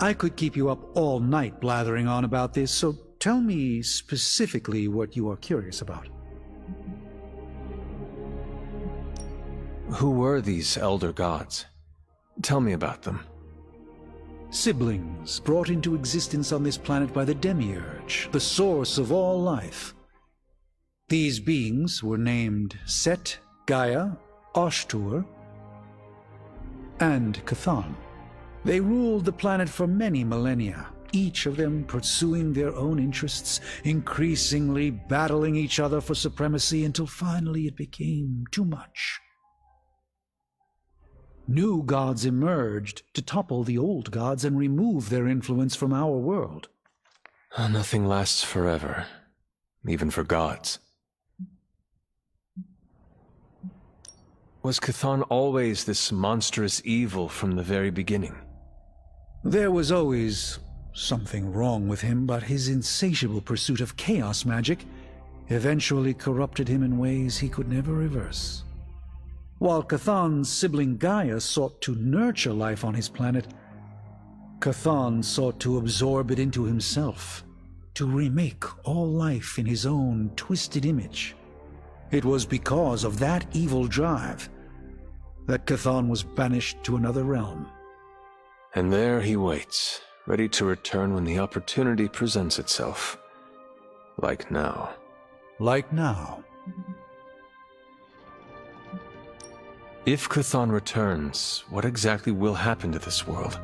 I could keep you up all night blathering on about this, so tell me specifically what you are curious about. Who were these Elder Gods? Tell me about them. Siblings brought into existence on this planet by the Demiurge, the source of all life. These beings were named Set, Gaia, Ashtur, and Chthon. They ruled the planet for many millennia, each of them pursuing their own interests, increasingly battling each other for supremacy until finally it became too much. New gods emerged to topple the old gods and remove their influence from our world. Nothing lasts forever, even for gods. Was Chthon always this monstrous evil from the very beginning? There was always something wrong with him, but his insatiable pursuit of chaos magic eventually corrupted him in ways he could never reverse. While Chthon's sibling Gaia sought to nurture life on his planet, Chthon sought to absorb it into himself, to remake all life in his own twisted image. It was because of that evil drive that Chthon was banished to another realm. And there he waits, ready to return when the opportunity presents itself. Like now. Like now. If Chthon returns, what exactly will happen to this world?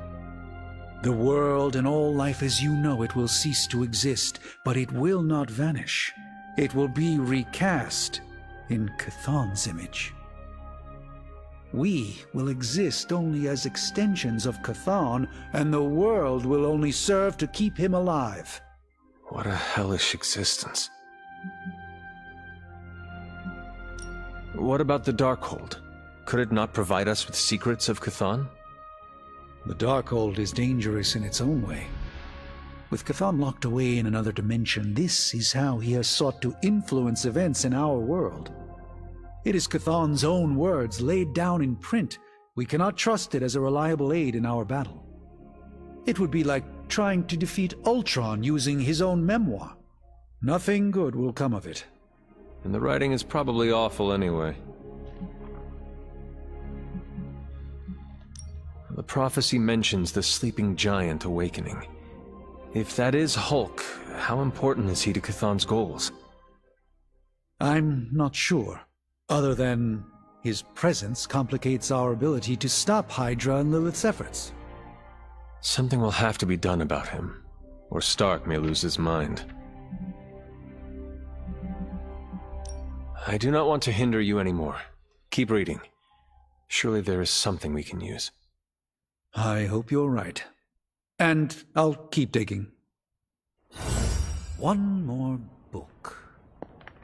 The world and all life as you know it will cease to exist, but it will not vanish. It will be recast in Chthon's image. We will exist only as extensions of Chthon, and the world will only serve to keep him alive. What a hellish existence. What about the Darkhold? Could it not provide us with secrets of Chthon? The Darkhold is dangerous in its own way. With Chthon locked away in another dimension, this is how he has sought to influence events in our world. It is Chthon's own words laid down in print. We cannot trust it as a reliable aid in our battle. It would be like trying to defeat Ultron using his own memoir. Nothing good will come of it. And the writing is probably awful anyway. The prophecy mentions the sleeping giant awakening. If that is Hulk, how important is he to Chthon's goals? I'm not sure, other than his presence complicates our ability to stop Hydra and Lilith's efforts. Something will have to be done about him, or Stark may lose his mind. I do not want to hinder you anymore. Keep reading. Surely there is something we can use. I hope you're right. And I'll keep digging. One more book.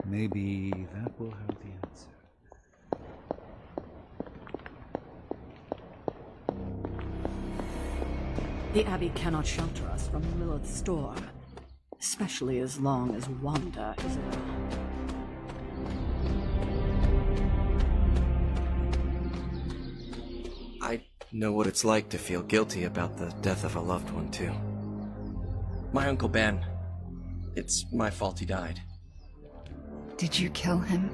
Maybe that will have the answer. The Abbey cannot shelter us from Lilith's storm, especially as long as Wanda is around. I know what it's like to feel guilty about the death of a loved one, too. My Uncle Ben. It's my fault he died. Did you kill him?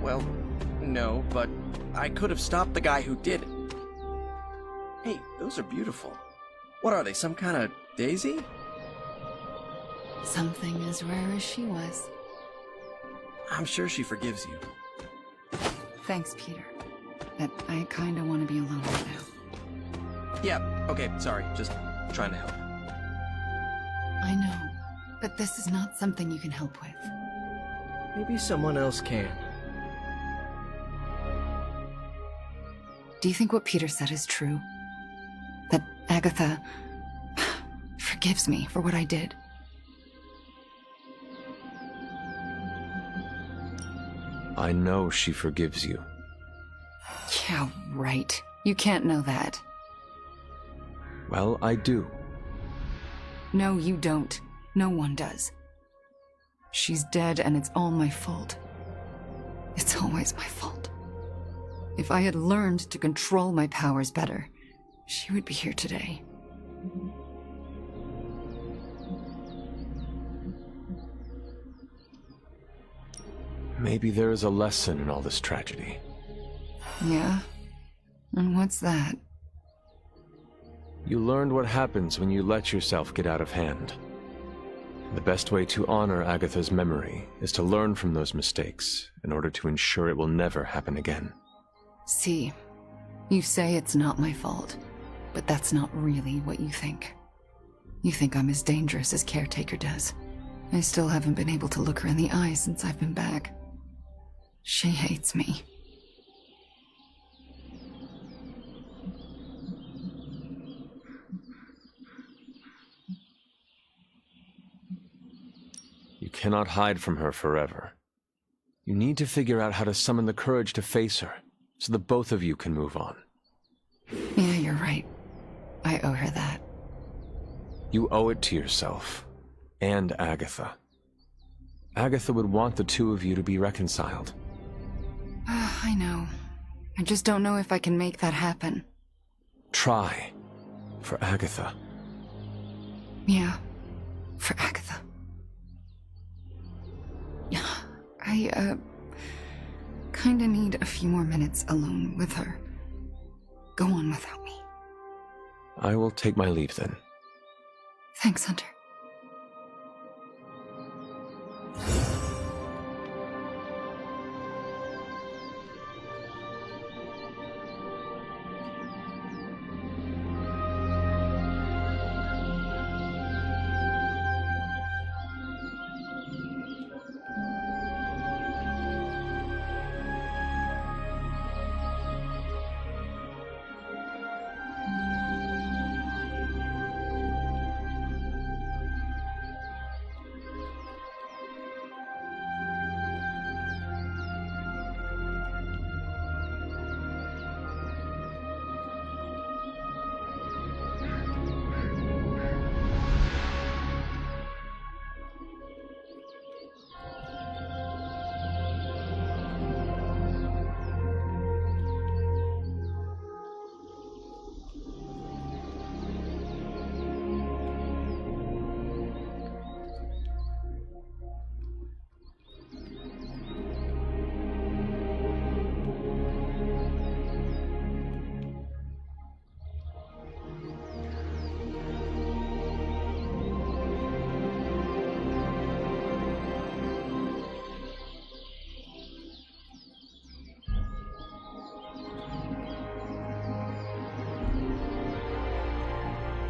Well, no, but I could have stopped the guy who did it. Hey, those are beautiful. What are they, some kind of daisy? Something as rare as she was. I'm sure she forgives you. Thanks, Peter. But I kinda want to be alone right now. Yeah, okay, sorry, just trying to help. I know, but this is not something you can help with. Maybe someone else can. Do you think what Peter said is true? That Agatha forgives me for what I did? I know she forgives you. Yeah, right. You can't know that. Well, I do. No, you don't. No one does. She's dead and it's all my fault. It's always my fault. If I had learned to control my powers better, she would be here today. Maybe there is a lesson in all this tragedy. Yeah? And what's that? You learned what happens when you let yourself get out of hand. The best way to honor Agatha's memory is to learn from those mistakes in order to ensure it will never happen again. See, you say it's not my fault, but that's not really what you think. You think I'm as dangerous as Caretaker does. I still haven't been able to look her in the eye since I've been back. She hates me. You cannot hide from her forever. You need to figure out how to summon the courage to face her, so that both of you can move on. Yeah, you're right. I owe her that. You owe it to yourself, and Agatha. Agatha would want the two of you to be reconciled. I know. I just don't know if I can make that happen. Try. For Agatha. Yeah, for Agatha. I, kinda need a few more minutes alone with her. Go on without me. I will take my leave then. Thanks, Hunter.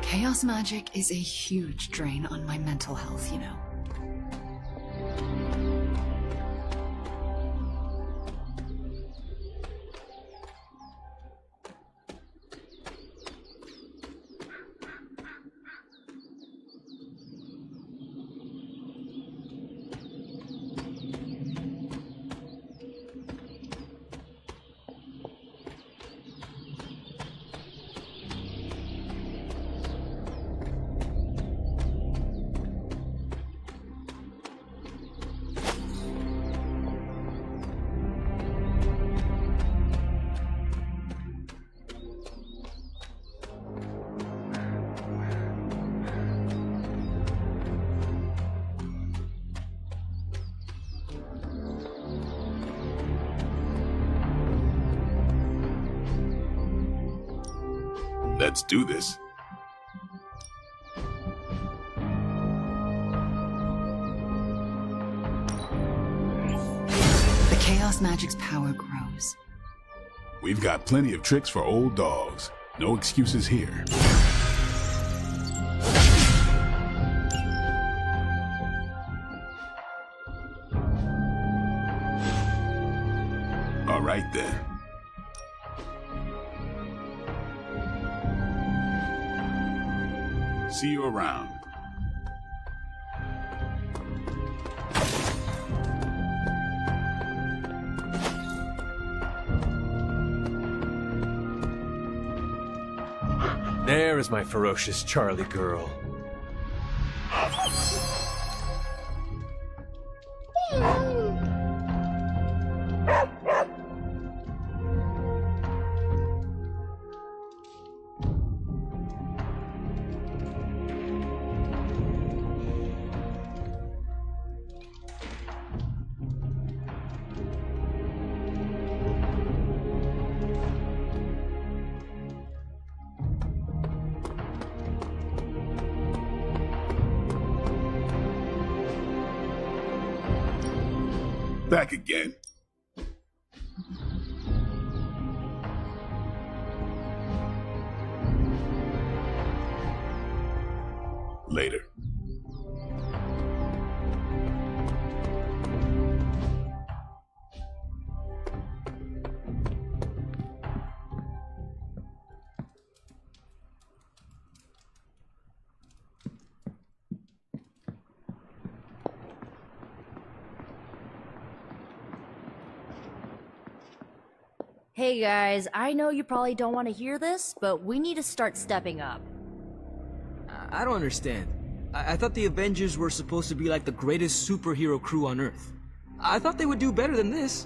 Chaos magic is a huge drain on my mental health, you know. Let's do this. The chaos magic's power grows. We've got plenty of tricks for old dogs. No excuses here. All right then. See you around. There is my ferocious Charlie girl. Back again. Later. Hey guys, I know you probably don't want to hear this, but we need to start stepping up. I don't understand. I thought the Avengers were supposed to be like the greatest superhero crew on Earth. I thought they would do better than this.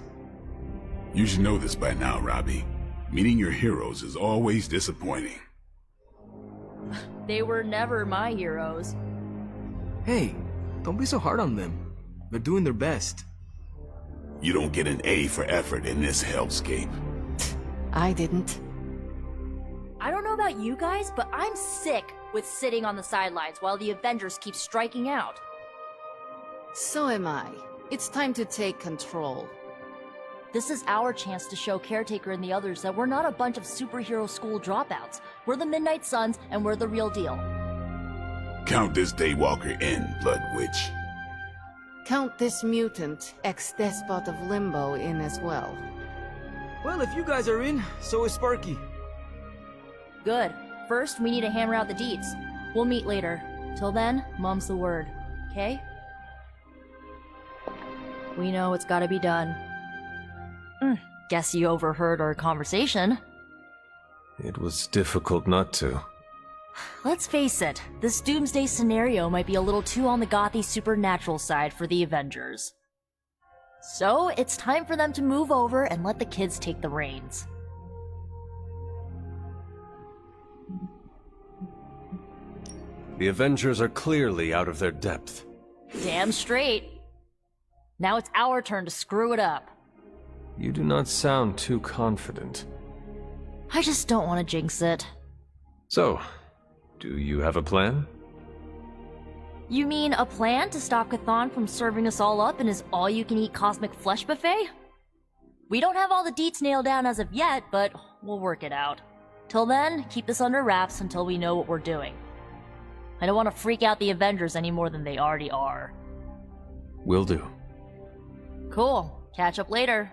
You should know this by now, Robbie. Meeting your heroes is always disappointing. They were never my heroes. Hey, don't be so hard on them. They're doing their best. You don't get an A for effort in this hellscape. I didn't. I don't know about you guys, but I'm sick with sitting on the sidelines while the Avengers keep striking out. So am I. It's time to take control. This is our chance to show Caretaker and the others that we're not a bunch of superhero school dropouts. We're the Midnight Suns, and we're the real deal. Count this Daywalker in, Blood Witch. Count this mutant, ex-despot of Limbo in as well. Well, if you guys are in, so is Sparky. Good. First, we need to hammer out the deeds. We'll meet later. Till then, mum's the word. Okay? We know it's gotta be done. Guess you overheard our conversation. It was difficult not to. Let's face it, this doomsday scenario might be a little too on the gothy supernatural side for the Avengers. So, it's time for them to move over and let the kids take the reins. The Avengers are clearly out of their depth. Damn straight. Now it's our turn to screw it up. You do not sound too confident. I just don't want to jinx it. So, do you have a plan? You mean a plan to stop Chthon from serving us all up in his all-you-can-eat cosmic flesh buffet? We don't have all the deets nailed down as of yet, but we'll work it out. Till then, keep this under wraps until we know what we're doing. I don't want to freak out the Avengers any more than they already are. Will do. Cool. Catch up later.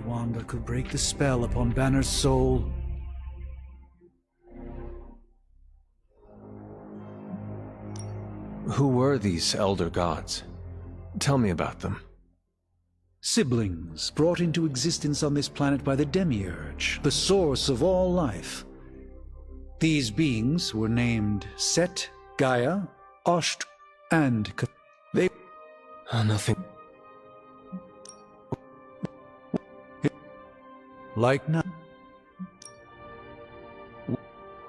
Wanda could break the spell upon Banner's soul. Who were these elder gods? Tell me about them. Siblings brought into existence on this planet by the Demiurge, the source of all life. These beings were named Set, Gaia, Osht, and they... Nothing... Like now.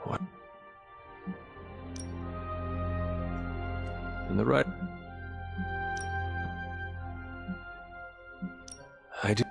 What? In the right... I do...